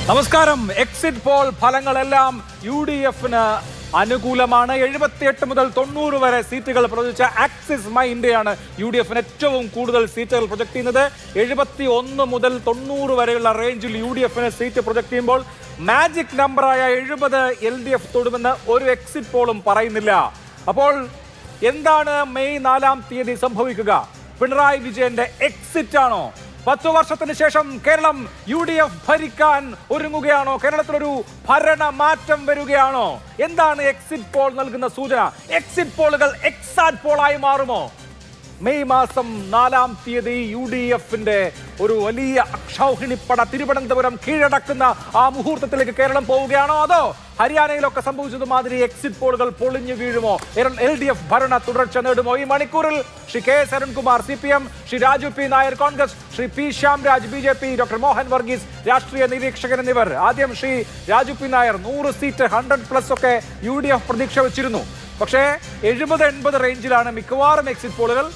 നമസ്കാരം. Exit poll ഫലങ്ങളെല്ലാം UDFന് അനുകൂലമാണ്. 78 മുതൽ 90 വരെ സീറ്റുകൾ പ്രവചിച്ച ആക്സിസ് മൈ ഇന്ത്യയാണ് UDFന് ഏറ്റവും കൂടുതൽ സീറ്റുകൾ പ്രൊജക്ട് ചെയ്യുന്നത്. 71 മുതൽ 90 വരെയുള്ള റേഞ്ചിൽ UDFന് സീറ്റ് പ്രൊജക്ട് ചെയ്യുമ്പോൾ മാജിക് നമ്പറായ 70 LDF തൊടുമെന്ന് ഒരു എക്സിറ്റ് പോളും പറയുന്നില്ല. അപ്പോൾ എന്താണ് മെയ് 4-ാം തീയതി സംഭവിക്കുക? പിണറായി വിജയന്റെ എക്സിറ്റ് ആണോ? 10 വർഷത്തിന് ശേഷം കേരളം UDF ഭരിക്കാൻ ഒരുങ്ങുകയാണോ? കേരളത്തിലൊരു ഭരണ മാറ്റം വരികയാണോ? എന്താണ് എക്സിറ്റ് പോൾ നൽകുന്ന സൂചന? എക്സിറ്റ് പോളുകൾ എക്സാറ്റ് പോളായി മാറുമോ? മെയ് 4-ാം തീയതി UDFന്റെ ഒരു വലിയ അക്ഷൗഹിണിപ്പട തിരുവനന്തപുരം കീഴടക്കുന്ന ആ മുഹൂർത്തത്തിലേക്ക് കേരളം പോവുകയാണോ? അതോ ഹരിയാനയിലൊക്കെ സംഭവിച്ചതുമാതിരി എക്സിറ്റ് പോളുകൾ പൊളിഞ്ഞു വീഴുമോ? LDF ഭരണ തുടർച്ച നേടുമോ? ഈ മണിക്കൂറിൽ Shri KS Arunkumar CPM, Shri Raju P Nair Congress, Shri P Shyamraj BJP, doctor Mohan Varghese രാഷ്ട്രീയ നിരീക്ഷകൻ എന്നിവർ. ആദ്യം ശ്രീ രാജു P നായർ 100 സീറ്റ് 100+ ഒക്കെ UDF പ്രതീക്ഷ വെച്ചിരുന്നു. പക്ഷേ 70-80 റേഞ്ചിലാണ് മിക്കവാറും എക്സിറ്റ് പോളുകൾ.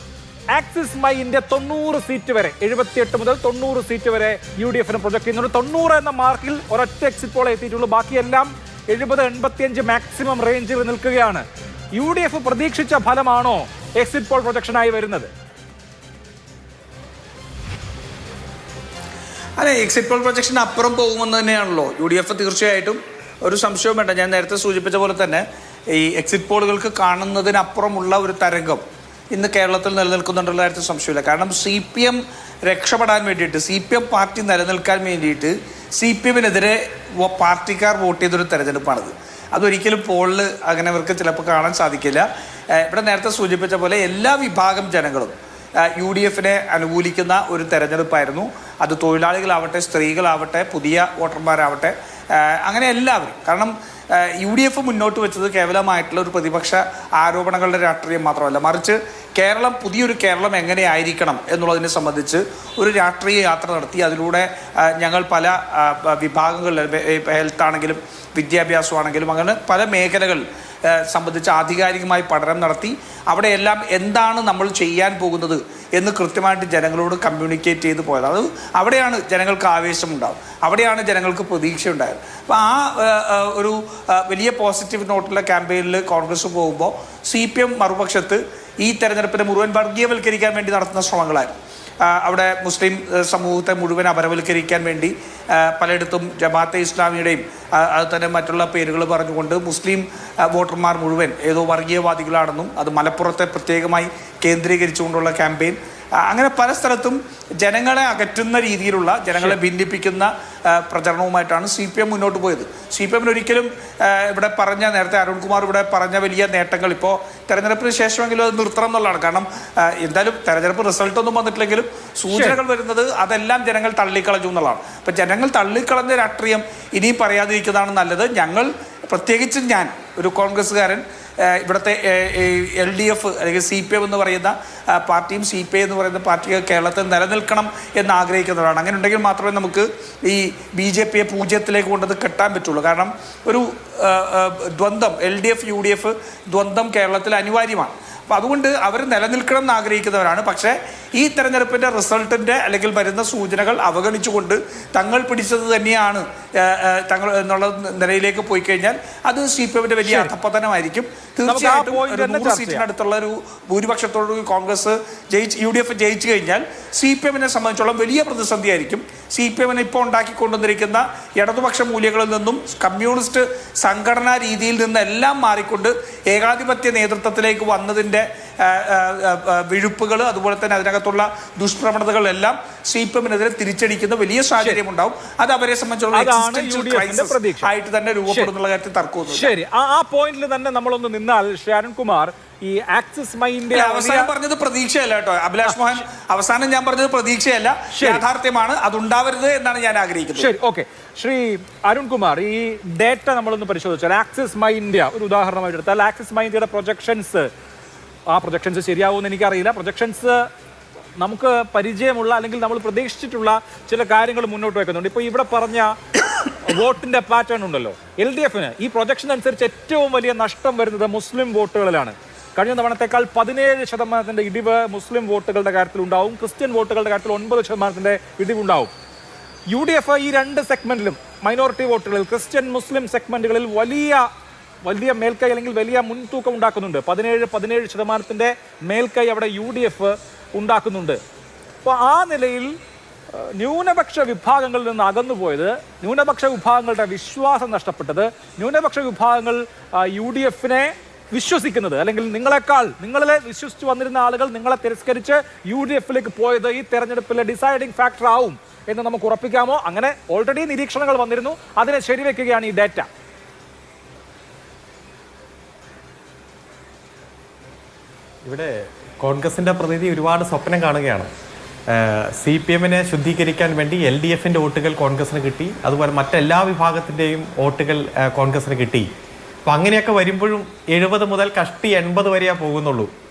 ആക്സിസ് മൈ ഇന്ത്യ 90 സീറ്റ് വരെ, 78 മുതൽ 90 സീറ്റ് വരെ UDFന് പ്രൊജക്ട് ചെയ്യുന്നുണ്ട്. 90 എന്ന മാർക്കിൽ ഒരൊറ്റ എക്സിറ്റ് പോളെ എത്തിയിട്ടുള്ളൂ. ബാക്കിയെല്ലാം 70-85 മാക്സിമം റേഞ്ചിൽ നിൽക്കുകയാണ്. UDF പ്രതീക്ഷിച്ച ഫലമാണോ എക്സിറ്റ് പോൾ പ്രൊജക്ഷനായി വരുന്നത്? അതെ, എക്സിറ്റ് പോൾ പ്രൊജക്ഷൻ അപ്പുറം പോകുമെന്ന് തന്നെയാണല്ലോ UDF. തീർച്ചയായിട്ടും ഒരു സംശയവും വേണ്ട. ഞാൻ നേരത്തെ സൂചിപ്പിച്ച പോലെ തന്നെ ഈ എക്സിറ്റ് പോളുകൾക്ക് കാണുന്നതിനപ്പുറമുള്ള ഒരു തരംഗം ഇന്ന് കേരളത്തിൽ നിലനിൽക്കുന്നുണ്ടുള്ള കാര്യത്തിൽ സംശയമില്ല. കാരണം CPM രക്ഷപ്പെടാൻ വേണ്ടിയിട്ട്, CPM പാർട്ടി നിലനിൽക്കാൻ വേണ്ടിയിട്ട് CPMനെതിരെ പാർട്ടിക്കാർ വോട്ട് ചെയ്തൊരു തെരഞ്ഞെടുപ്പാണിത്. അതൊരിക്കലും പോളിൽ അങ്ങനെ അവർക്ക് ചിലപ്പോൾ കാണാൻ സാധിക്കില്ല. ഇവിടെ നേരത്തെ സൂചിപ്പിച്ച പോലെ എല്ലാ വിഭാഗം ജനങ്ങളും UDFനെ അനുകൂലിക്കുന്ന ഒരു തെരഞ്ഞെടുപ്പായിരുന്നു. അത് തൊഴിലാളികളാവട്ടെ, സ്ത്രീകളാവട്ടെ, പുതിയ വോട്ടർമാരാവട്ടെ, അങ്ങനെ എല്ലാവരും. കാരണം UDF മുന്നോട്ട് വെച്ചത് കേവലമായിട്ടുള്ള ഒരു പ്രതിപക്ഷ ആരോപണങ്ങളുടെ രാഷ്ട്രീയം മാത്രമല്ല, മറിച്ച് കേരളം, പുതിയൊരു കേരളം എങ്ങനെയായിരിക്കണം എന്നുള്ളതിനെ സംബന്ധിച്ച് ഒരു രാഷ്ട്രീയ യാത്ര നടത്തി. അതിലൂടെ ഞങ്ങൾ പല വിഭാഗങ്ങളിൽ, ഹെൽത്ത് ആണെങ്കിലും വിദ്യാഭ്യാസമാണെങ്കിലും അങ്ങനെ പല മേഖലകൾ സംബന്ധിച്ച് ആധികാരികമായി പഠനം നടത്തി. അവിടെയെല്ലാം എന്താണ് നമ്മൾ ചെയ്യാൻ പോകുന്നത് എന്ന് കൃത്യമായിട്ട് ജനങ്ങളോട് കമ്മ്യൂണിക്കേറ്റ് ചെയ്ത് പോയത്. അത് അവിടെയാണ് ജനങ്ങൾക്ക് ആവേശമുണ്ടാകും, അവിടെയാണ് ജനങ്ങൾക്ക് പ്രതീക്ഷ ഉണ്ടായത്. അപ്പോൾ ആ ഒരു വലിയ പോസിറ്റീവ് നോട്ടുള്ള ക്യാമ്പയിനിൽ കോൺഗ്രസ് പോകുമ്പോൾ CPM മറുപക്ഷത്ത് ഈ തെരഞ്ഞെടുപ്പിനെ മുഴുവൻ വർഗീയവൽക്കരിക്കാൻ വേണ്ടി നടത്തുന്ന ശ്രമങ്ങളായിരുന്നു. അവിടെ മുസ്ലിം സമൂഹത്തെ മുഴുവൻ അപരവൽക്കരിക്കാൻ വേണ്ടി പലയിടത്തും ജമാഅത്തെ ഇസ്ലാമിയുടെയും അത് തന്നെ മറ്റുള്ള പേരുകൾ പറഞ്ഞുകൊണ്ട് മുസ്ലിം വോട്ടർമാർ മുഴുവൻ ഏതോ വർഗീയവാദികളാണെന്നും അത് മലപ്പുറത്തെ പ്രത്യേകമായി കേന്ദ്രീകരിച്ചുകൊണ്ടുള്ള ക്യാമ്പയിൻ, അങ്ങനെ പല സ്ഥലത്തും ജനങ്ങളെ അകറ്റുന്ന രീതിയിലുള്ള, ജനങ്ങളെ ഭിന്നിപ്പിക്കുന്ന പ്രചരണവുമായിട്ടാണ് CPM മുന്നോട്ട് പോയത്. CPMന് ഒരിക്കലും ഇവിടെ പറഞ്ഞ, നേരത്തെ അരുൺകുമാർ ഇവിടെ പറഞ്ഞ വലിയ നേട്ടങ്ങൾ ഇപ്പോൾ തെരഞ്ഞെടുപ്പിന് ശേഷമെങ്കിലും അത് നിർത്തണം എന്നുള്ളതാണ്. കാരണം എന്തായാലും തെരഞ്ഞെടുപ്പ് റിസൾട്ടൊന്നും വന്നിട്ടില്ലെങ്കിലും സൂചനകൾ വരുന്നത് അതെല്ലാം ജനങ്ങൾ തള്ളിക്കളഞ്ഞു എന്നുള്ളതാണ്. അപ്പം ജനങ്ങൾ തള്ളിക്കളഞ്ഞ രാഷ്ട്രീയം ഇനിയും പറയാതിരിക്കുന്നതാണ് നല്ലത്. ഞങ്ങൾ, പ്രത്യേകിച്ചും ഞാൻ ഒരു കോൺഗ്രസ്സുകാരൻ, ഇവിടുത്തെ LDF അല്ലെങ്കിൽ CPM എന്ന് പറയുന്ന പാർട്ടിയും CPI എന്ന് പറയുന്ന പാർട്ടികൾ കേരളത്തിൽ നിലനിൽക്കണം എന്ന് ആഗ്രഹിക്കുന്നവരാണ്. അങ്ങനെ ഉണ്ടെങ്കിൽ മാത്രമേ നമുക്ക് ഈ BJPയെ 0-ലേക്ക് കൊണ്ടത് കെട്ടാൻ പറ്റുള്ളൂ. കാരണം ഒരു ദ്വന്ദ്ം, LDF UDF ദ്വന്ദ്ം കേരളത്തിൽ അനിവാര്യമാണ്. അപ്പോൾ അതുകൊണ്ട് അവർ നിലനിൽക്കണം എന്ന് ആഗ്രഹിക്കുന്നവരാണ്. പക്ഷേ ഈ തെരഞ്ഞെടുപ്പിൻ്റെ റിസൾട്ടിൻ്റെ അല്ലെങ്കിൽ വരുന്ന സൂചനകൾ അവഗണിച്ചുകൊണ്ട് തങ്ങൾ പിടിച്ചത് തന്നെയാണ് തങ്ങൾ എന്നുള്ള നിലയിലേക്ക് പോയി കഴിഞ്ഞാൽ അത് CPMന്റെ വലിയ അധപ്പതനമായിരിക്കും. തീർച്ചയായിട്ടും 100 സീറ്റിനടുത്തുള്ള ഒരു ഭൂരിപക്ഷത്തോട് കോൺഗ്രസ് UDF ജയിച്ചു കഴിഞ്ഞാൽ CPMനെ സംബന്ധിച്ചോളം വലിയ പ്രതിസന്ധിയായിരിക്കും. CPMനെ ഇപ്പോൾ ഉണ്ടാക്കിക്കൊണ്ടുവന്നിരിക്കുന്ന ഇടതുപക്ഷ മൂല്യങ്ങളിൽ നിന്നും കമ്മ്യൂണിസ്റ്റ് സംഘടനാ രീതിയിൽ നിന്നെല്ലാം മാറിക്കൊണ്ട് ഏകാധിപത്യ നേതൃത്വത്തിലേക്ക് വന്നതിൻ്റെ വിഴുപ്പുകൾ, അതുപോലെ തന്നെ അതിനകത്തുള്ള ദുഷ്പ്രവണതകളെല്ലാം CPMനെതിരെ തിരിച്ചടിക്കുന്ന വലിയ സാഹചര്യം ഉണ്ടാവും. അത് അവരെ സംബന്ധിച്ചുള്ള ആയിട്ട് തന്നെ രൂപപ്പെടുന്നുള്ള കാര്യത്തിൽ തർക്കമൊന്നും. ശരി, ആ പോയിന്റിൽ തന്നെ നമ്മളൊന്ന് നിന്നാൽ ശ്രീ അരുൺകുമാർ, ഈ ആക്സിസ് മൈ ഇന്ത്യ അവസാനം പറഞ്ഞത് പ്രതീക്ഷയല്ല കേട്ടോ അഭിലാഷ് മോഹൻ, അവസാനം ഞാൻ പറഞ്ഞത് പ്രതീക്ഷയല്ല, യാഥാർത്ഥ്യമാണ്. അതുണ്ടാവരുത് എന്നാണ് ഞാൻ ആഗ്രഹിക്കുന്നത്. ശരി, ഓക്കെ. ശ്രീ അരുൺകുമാർ, ഈ ഡേറ്റ നമ്മളൊന്ന് പരിശോധിച്ചാൽ, ആക്സിസ് മൈ ഇന്ത്യ ഒരു ഉദാഹരണമായിട്ട് എടുത്താൽ, ആക്സിസ് മൈ ഇന്ത്യയുടെ പ്രൊജക്ഷൻസ്, ആ പ്രൊജക്ഷൻസ് ശരിയാവുമെന്ന് എനിക്കറിയില്ല. പ്രൊജക്ഷൻസ് നമുക്ക് പരിചയമുള്ള അല്ലെങ്കിൽ നമ്മൾ പ്രതീക്ഷിച്ചിട്ടുള്ള ചില കാര്യങ്ങൾ മുന്നോട്ട് വെക്കുന്നുണ്ട്. ഇപ്പോൾ ഇവിടെ പറഞ്ഞ വോട്ടിന്റെ പാറ്റേൺ ഉണ്ടല്ലോ, LDFന് ഈ പ്രൊജക്ഷൻ അനുസരിച്ച് ഏറ്റവും വലിയ നഷ്ടം വരുന്നത് മുസ്ലിം വോട്ടുകളിലാണ്. കഴിഞ്ഞ തവണത്തേക്കാൾ 17% ഇടിവ് മുസ്ലിം വോട്ടുകളുടെ കാര്യത്തിൽ ഉണ്ടാവും. ക്രിസ്ത്യൻ വോട്ടുകളുടെ കാര്യത്തിൽ 9% ഇടിവുണ്ടാവും. UDF ഈ രണ്ട് സെഗ്മെന്റിലും മൈനോറിറ്റി വോട്ടുകളിൽ ക്രിസ്ത്യൻ മുസ്ലിം സെഗ്മെന്റുകളിൽ വലിയ മേൽക്കൈ അല്ലെങ്കിൽ വലിയ മുൻതൂക്കം ഉണ്ടാക്കുന്നുണ്ട്. 17% മേൽക്കൈ അവിടെ UDF ഉണ്ടാക്കുന്നുണ്ട്. അപ്പോൾ ആ നിലയിൽ ന്യൂനപക്ഷ വിഭാഗങ്ങളിൽ നിന്ന് അകന്നുപോയത്, ന്യൂനപക്ഷ വിഭാഗങ്ങളുടെ വിശ്വാസം നഷ്ടപ്പെട്ടത്, ന്യൂനപക്ഷ വിഭാഗങ്ങൾ UDFനെ വിശ്വസിക്കുന്നത്, അല്ലെങ്കിൽ നിങ്ങളെ വിശ്വസിച്ച് വന്നിരുന്ന ആളുകൾ നിങ്ങളെ തിരസ്കരിച്ച് UDFിലേക്ക് പോയത് ഈ തെരഞ്ഞെടുപ്പിലെ ഡിസൈഡിംഗ് ഫാക്ടർ ആവും എന്ന് നമുക്ക് ഉറപ്പിക്കാമോ? അങ്ങനെ ഓൾറെഡി നിരീക്ഷണങ്ങൾ വന്നിരുന്നു, അതിനെ ശരിവെക്കുകയാണ് ഈ ഡാറ്റ. ഇവിടെ കോൺഗ്രസിൻ്റെ പ്രതിനിധി ഒരുപാട് സ്വപ്നം കാണുകയാണ്. CPMനെ ശുദ്ധീകരിക്കാൻ വേണ്ടി LDFിൻ്റെ വോട്ടുകൾ കോൺഗ്രസിന് കിട്ടി, അതുപോലെ മറ്റെല്ലാ വിഭാഗത്തിൻ്റെയും വോട്ടുകൾ കോൺഗ്രസിന് കിട്ടി. അപ്പം അങ്ങനെയൊക്കെ വരുമ്പോഴും 70 മുതൽ കഷ്ടി 80 വരെയേ പോകുന്നുള്ളൂ.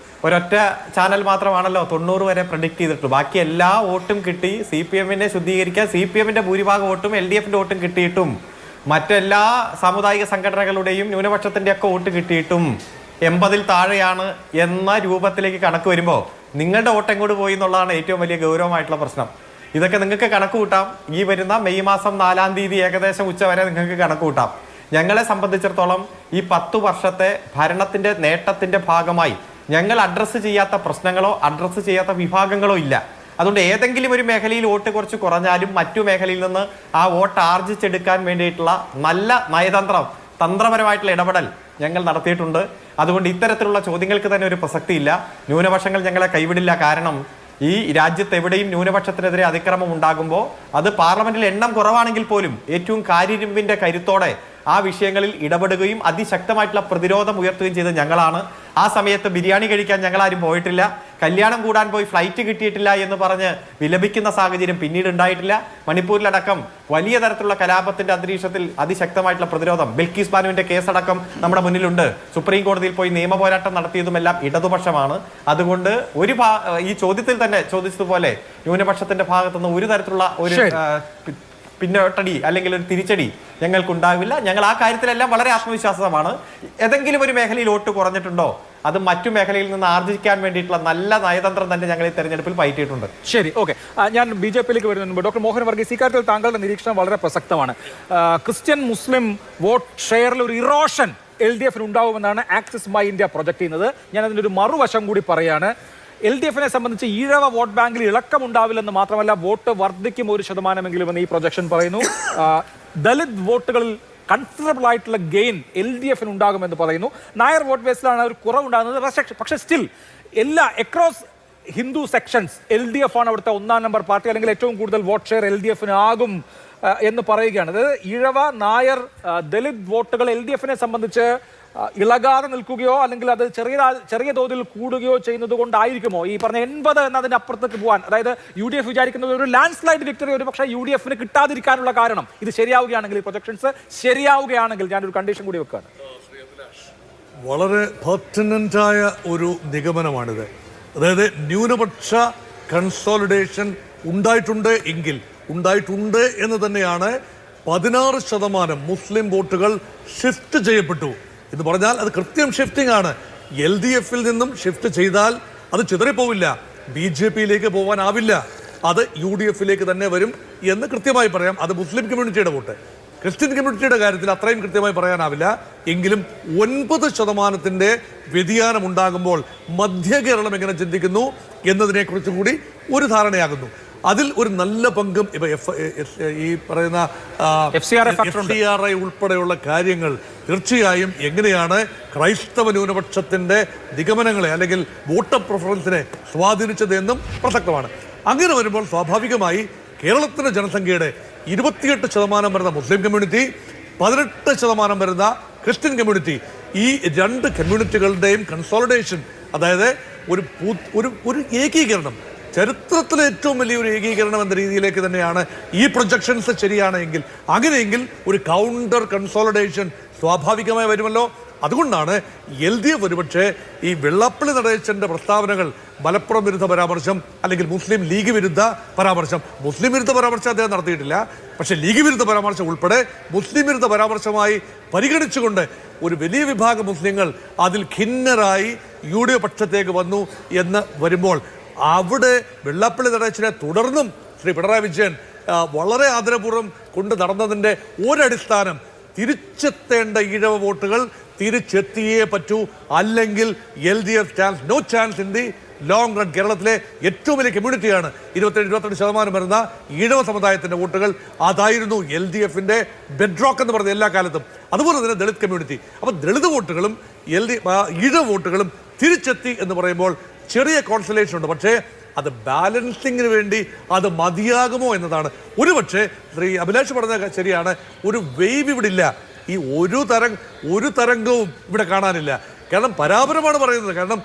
ഒരൊറ്റ ചാനൽ മാത്രമാണല്ലോ 90 വരെ പ്രഡിക്റ്റ് ചെയ്തിട്ടുള്ളൂ. ബാക്കി എല്ലാ വോട്ടും കിട്ടി. CPMനെ ശുദ്ധീകരിക്കാൻ CPMൻ്റെ ഭൂരിഭാഗം വോട്ടും LDFിൻ്റെ വോട്ടും കിട്ടിയിട്ടും മറ്റെല്ലാ സാമുദായിക സംഘടനകളുടെയും ന്യൂനപക്ഷത്തിൻ്റെയൊക്കെ വോട്ട് കിട്ടിയിട്ടും 80-ൽ താഴെയാണ് എന്ന രൂപത്തിലേക്ക് കണക്ക് വരുമ്പോൾ നിങ്ങളുടെ വോട്ട് എങ്ങോട്ട് പോയി എന്നുള്ളതാണ് ഏറ്റവും വലിയ ഗൗരവമായിട്ടുള്ള പ്രശ്നം. ഇതൊക്കെ നിങ്ങൾക്ക് കണക്ക് കൂട്ടാം. ഈ വരുന്ന മെയ് മാസം 4-ാം തീയതി ഏകദേശം ഉച്ച വരെ നിങ്ങൾക്ക് കണക്ക് കൂട്ടാം. ഞങ്ങളെ സംബന്ധിച്ചിടത്തോളം ഈ 10 വർഷത്തെ ഭരണത്തിന്റെ നേട്ടത്തിന്റെ ഭാഗമായി ഞങ്ങൾ അഡ്രസ്സ് ചെയ്യാത്ത പ്രശ്നങ്ങളോ അഡ്രസ്സ് ചെയ്യാത്ത വിഭാഗങ്ങളോ ഇല്ല. അതുകൊണ്ട് ഏതെങ്കിലും ഒരു മേഖലയിൽ വോട്ട് കുറച്ച് കുറഞ്ഞാലും മറ്റു മേഖലയിൽ നിന്ന് ആ വോട്ട് ആർജിച്ചെടുക്കാൻ വേണ്ടിയിട്ടുള്ള നല്ല തന്ത്രപരമായിട്ടുള്ള ഇടപെടൽ ഞങ്ങൾ നടത്തിയിട്ടുണ്ട്. അതുകൊണ്ട് ഇത്തരത്തിലുള്ള ചോദ്യങ്ങൾക്ക് തന്നെ ഒരു പ്രസക്തിയില്ല. ന്യൂനപക്ഷങ്ങൾ ഞങ്ങളെ കൈവിടില്ല. കാരണം ഈ രാജ്യത്ത് എവിടെയും ന്യൂനപക്ഷത്തിനെതിരെ അതിക്രമം ഉണ്ടാകുമ്പോൾ അത് പാർലമെന്റിൽ എണ്ണം കുറവാണെങ്കിൽ പോലും ഏറ്റവും കാര്യരുമ്പിന്റെ കരുത്തോടെ ആ വിഷയങ്ങളിൽ ഇടപെടുകയും അതിശക്തമായിട്ടുള്ള പ്രതിരോധം ഉയർത്തുകയും ചെയ്തത് ഞങ്ങളാണ്. ആ സമയത്ത് ബിരിയാണി കഴിക്കാൻ ഞങ്ങളാരും പോയിട്ടില്ല. കല്യാണം കൂടാൻ പോയി ഫ്ലൈറ്റ് കിട്ടിയിട്ടില്ല എന്ന് പറഞ്ഞ് വിലപിക്കുന്ന സാഹചര്യം പിന്നീട് ഉണ്ടായിട്ടില്ല. മണിപ്പൂരിലടക്കം വലിയ തരത്തിലുള്ള കലാപത്തിന്റെ അന്തരീക്ഷത്തിൽ അതിശക്തമായിട്ടുള്ള പ്രതിരോധം, ബിൽക്കീസ് ബാനുവിന്റെ കേസടക്കം നമ്മുടെ മുന്നിലുണ്ട്. സുപ്രീം കോടതിയിൽ പോയി നിയമ പോരാട്ടം നടത്തിയതുമെല്ലാം ഇടതുപക്ഷമാണ്. അതുകൊണ്ട് ഈ ചോദ്യത്തിൽ തന്നെ ചോദിച്ചതുപോലെ ന്യൂനപക്ഷത്തിന്റെ ഭാഗത്തുനിന്ന് ഒരു തരത്തിലുള്ള ഒരു പിന്നോട്ടടി അല്ലെങ്കിൽ ഒരു തിരിച്ചടി ഞങ്ങൾക്കുണ്ടാവില്ല. ഞങ്ങൾ ആ കാര്യത്തിലെല്ലാം വളരെ ആത്മവിശ്വാസമാണ്. ഏതെങ്കിലും ഒരു മേഖലയിൽ വോട്ട് കുറഞ്ഞിട്ടുണ്ടോ അത് മറ്റു മേഖലയിൽ നിന്ന് ആർജിക്കാൻ വേണ്ടിയിട്ടുള്ള നല്ല നയതന്ത്രം തന്നെ ഞങ്ങൾ ഈ തെരഞ്ഞെടുപ്പിൽ പയറ്റിയിട്ടുണ്ട്. ശരി, ഓക്കെ. ഞാൻ BJPയിലേക്ക് വരുന്നതിന് മുമ്പ് ഡോക്ടർ മോഹൻ വർഗീസ്, ഇക്കാര്യത്തിൽ താങ്കളുടെ നിരീക്ഷണം വളരെ പ്രസക്തമാണ്. ക്രിസ്ത്യൻ മുസ്ലിം വോട്ട് ഷെയറിൽ ഒരു ഇറോഷൻ LDFിന് ഉണ്ടാവുമെന്നാണ് ആക്സിസ് മൈ ഇന്ത്യ പ്രൊജക്ട് ചെയ്യുന്നത്. ഞാൻ അതിൻ്റെ ഒരു മറുവശം കൂടി പറയാണ്. LDFിനെ സംബന്ധിച്ച് ഈഴവ വോട്ട് ബാങ്കിൽ ഇളക്കമുണ്ടാവില്ലെന്ന് മാത്രമല്ല, വോട്ട് വർദ്ധിക്കും 1% എന്ന് ഈ പ്രൊജക്ഷൻ പറയുന്നു. ദലിത് വോട്ടുകളിൽ കൺസിഡറബിൾ ആയിട്ടുള്ള ഗെയിൻ LDFിന് ഉണ്ടാകുമെന്ന് പറയുന്നു. നായർ വോട്ട് ബേസിലാണ് ഒരു കുറവുണ്ടാകുന്നത്. പക്ഷേ still across Hindu sections LDF ആണ് അവിടുത്തെ 1-ാം നമ്പർ പാർട്ടി, അല്ലെങ്കിൽ ഏറ്റവും കൂടുതൽ വോട്ട് ഷെയർ LDFിന് ആകും എന്ന് പറയുകയാണ്. അതായത് ഈഴവ, നായർ, ദലിത് വോട്ടുകൾ LDFിനെ സംബന്ധിച്ച് ഇളകാതെ നിൽക്കുകയോ അല്ലെങ്കിൽ അത് ചെറിയ തോതിൽ കൂടുകയോ ചെയ്യുന്നത് കൊണ്ടായിരിക്കുമോ ഈ പറഞ്ഞ 80 എന്നതിന് അപ്പുറത്തേക്ക് പോകാൻ, അതായത് UDF വിചാരിക്കുന്നത് ഒരു ലാൻഡ് സ്ലൈഡ് വിക്ടറി ഒരു പക്ഷേ UDFിന് കിട്ടാതിരിക്കാനുള്ള കാരണം? ഇത് ശരിയാവുകയാണെങ്കിൽ, ഈ പ്രൊജക്ഷൻസ് ശരിയാവുകയാണെങ്കിൽ, ഞാനൊരു കണ്ടീഷൻ കൂടി വെക്കുകയാണ്. വളരെ പെർട്ടിനൻ്റായ ഒരു നിഗമനമാണിത്. അതായത് ന്യൂനപക്ഷ കൺസോളിഡേഷൻ ഉണ്ടായിട്ടുണ്ട് എന്ന് തന്നെയാണ് 16% മുസ്ലിം വോട്ടുകൾ ഷിഫ്റ്റ് ചെയ്യപ്പെട്ടു എന്ന് പറഞ്ഞാൽ അത് കൃത്യം ഷിഫ്റ്റിംഗ് ആണ്. LDFിൽ നിന്നും ഷിഫ്റ്റ് ചെയ്താൽ അത് ചിതറിപ്പോവില്ല, BJPയിലേക്ക് പോകാനാവില്ല, അത് UDFിലേക്ക് തന്നെ വരും എന്ന് കൃത്യമായി പറയാം. അത് മുസ്ലിം കമ്മ്യൂണിറ്റിയുടെ വോട്ട്. ക്രിസ്ത്യൻ കമ്മ്യൂണിറ്റിയുടെ കാര്യത്തിൽ അത്രയും കൃത്യമായി പറയാനാവില്ല. എങ്കിലും 9% വ്യതിയാനം ഉണ്ടാകുമ്പോൾ മധ്യ കേരളം എങ്ങനെ ചിന്തിക്കുന്നു എന്നതിനെക്കുറിച്ച് കൂടി ഒരു ധാരണയാകുന്നു. അതിൽ ഒരു നല്ല പങ്കും ഈ പറയുന്ന FCRI ഉൾപ്പെടെയുള്ള കാര്യങ്ങൾ തീർച്ചയായും എങ്ങനെയാണ് ക്രൈസ്തവ ന്യൂനപക്ഷത്തിന്റെ നിഗമനങ്ങളെ അല്ലെങ്കിൽ വോട്ടർ പ്രിഫറൻസിനെ സ്വാധീനിച്ചത് എന്നും പ്രസക്തമാണ്. അങ്ങനെ വരുമ്പോൾ സ്വാഭാവികമായി കേരളത്തിന്റെ ജനസംഖ്യയുടെ 28% വരുന്ന മുസ്ലിം കമ്മ്യൂണിറ്റി, 18% വരുന്ന ക്രിസ്ത്യൻ കമ്മ്യൂണിറ്റി, ഈ രണ്ട് കമ്മ്യൂണിറ്റികളുടെയും കൺസോളിഡേഷൻ, അതായത് ഒരു ഏകീകരണം, ചരിത്രത്തിലെ ഏറ്റവും വലിയൊരു ഏകീകരണം എന്ന രീതിയിലേക്ക് തന്നെയാണ് ഈ പ്രൊജക്ഷൻസ് ശരിയാണെങ്കിൽ. അങ്ങനെയെങ്കിൽ ഒരു കൗണ്ടർ കൺസോളിഡേഷൻ സ്വാഭാവികമായി വരുമല്ലോ. അതുകൊണ്ടാണ് LDF ഒരുപക്ഷെ ഈ വെള്ളാപ്പള്ളി നടേശന്റെ പ്രസ്താവനകൾ, മലപ്പുറം വിരുദ്ധ പരാമർശം അല്ലെങ്കിൽ മുസ്ലിം ലീഗ് വിരുദ്ധ പരാമർശം, മുസ്ലിം വിരുദ്ധ പരാമർശം അദ്ദേഹം നടത്തിയിട്ടില്ല, പക്ഷേ ലീഗ് വിരുദ്ധ പരാമർശം ഉൾപ്പെടെ മുസ്ലിം വിരുദ്ധ പരാമർശമായി പരിഗണിച്ചുകൊണ്ട് ഒരു വലിയ വിഭാഗം മുസ്ലിങ്ങൾ അതിൽ ഖിന്നരായി UDF പക്ഷത്തേക്ക് വന്നു എന്ന് വരുമ്പോൾ അവിടെ വെള്ളാപ്പള്ളി നടേശനെ തുടർന്നും ശ്രീ പിണറായി വിജയൻ വളരെ ആദരപൂർവ്വം കൊണ്ട് നടന്നതിൻ്റെ ഒരടിസ്ഥാനം തിരിച്ചെത്തേണ്ട ഈഴവ വോട്ടുകൾ തിരിച്ചെത്തിയേ പറ്റൂ, അല്ലെങ്കിൽ LDF chance no chance in the long run. കേരളത്തിലെ ഏറ്റവും വലിയ കമ്മ്യൂണിറ്റിയാണ് 27-28% വരുന്ന ഈഴവ സമുദായത്തിൻ്റെ വോട്ടുകൾ. അതായിരുന്നു LDFിൻ്റെ ബെഡ്റോക്ക് എന്ന് പറയുന്നത് എല്ലാ കാലത്തും. അതുപോലെ തന്നെ ദളിത് കമ്മ്യൂണിറ്റി. അപ്പോൾ ദളിത് വോട്ടുകളും ഈഴവ വോട്ടുകളും തിരിച്ചെത്തി എന്ന് പറയുമ്പോൾ ചെറിയ കോൺസലേഷൻ ഉണ്ട്. പക്ഷേ അത് ബാലൻസിങ്ങിന് വേണ്ടി അത് മതിയാകുമോ എന്നതാണ്. ഒരുപക്ഷെ ശ്രീ അഭിലാഷ് പറഞ്ഞ ശരിയാണ്, ഒരു വേവ് ഇവിടെ ഇല്ല. ഈ ഒരു തരംഗവും ഇവിടെ കാണാനില്ല. കാരണം പരാപരമാണ് പറയുന്നത്. കാരണം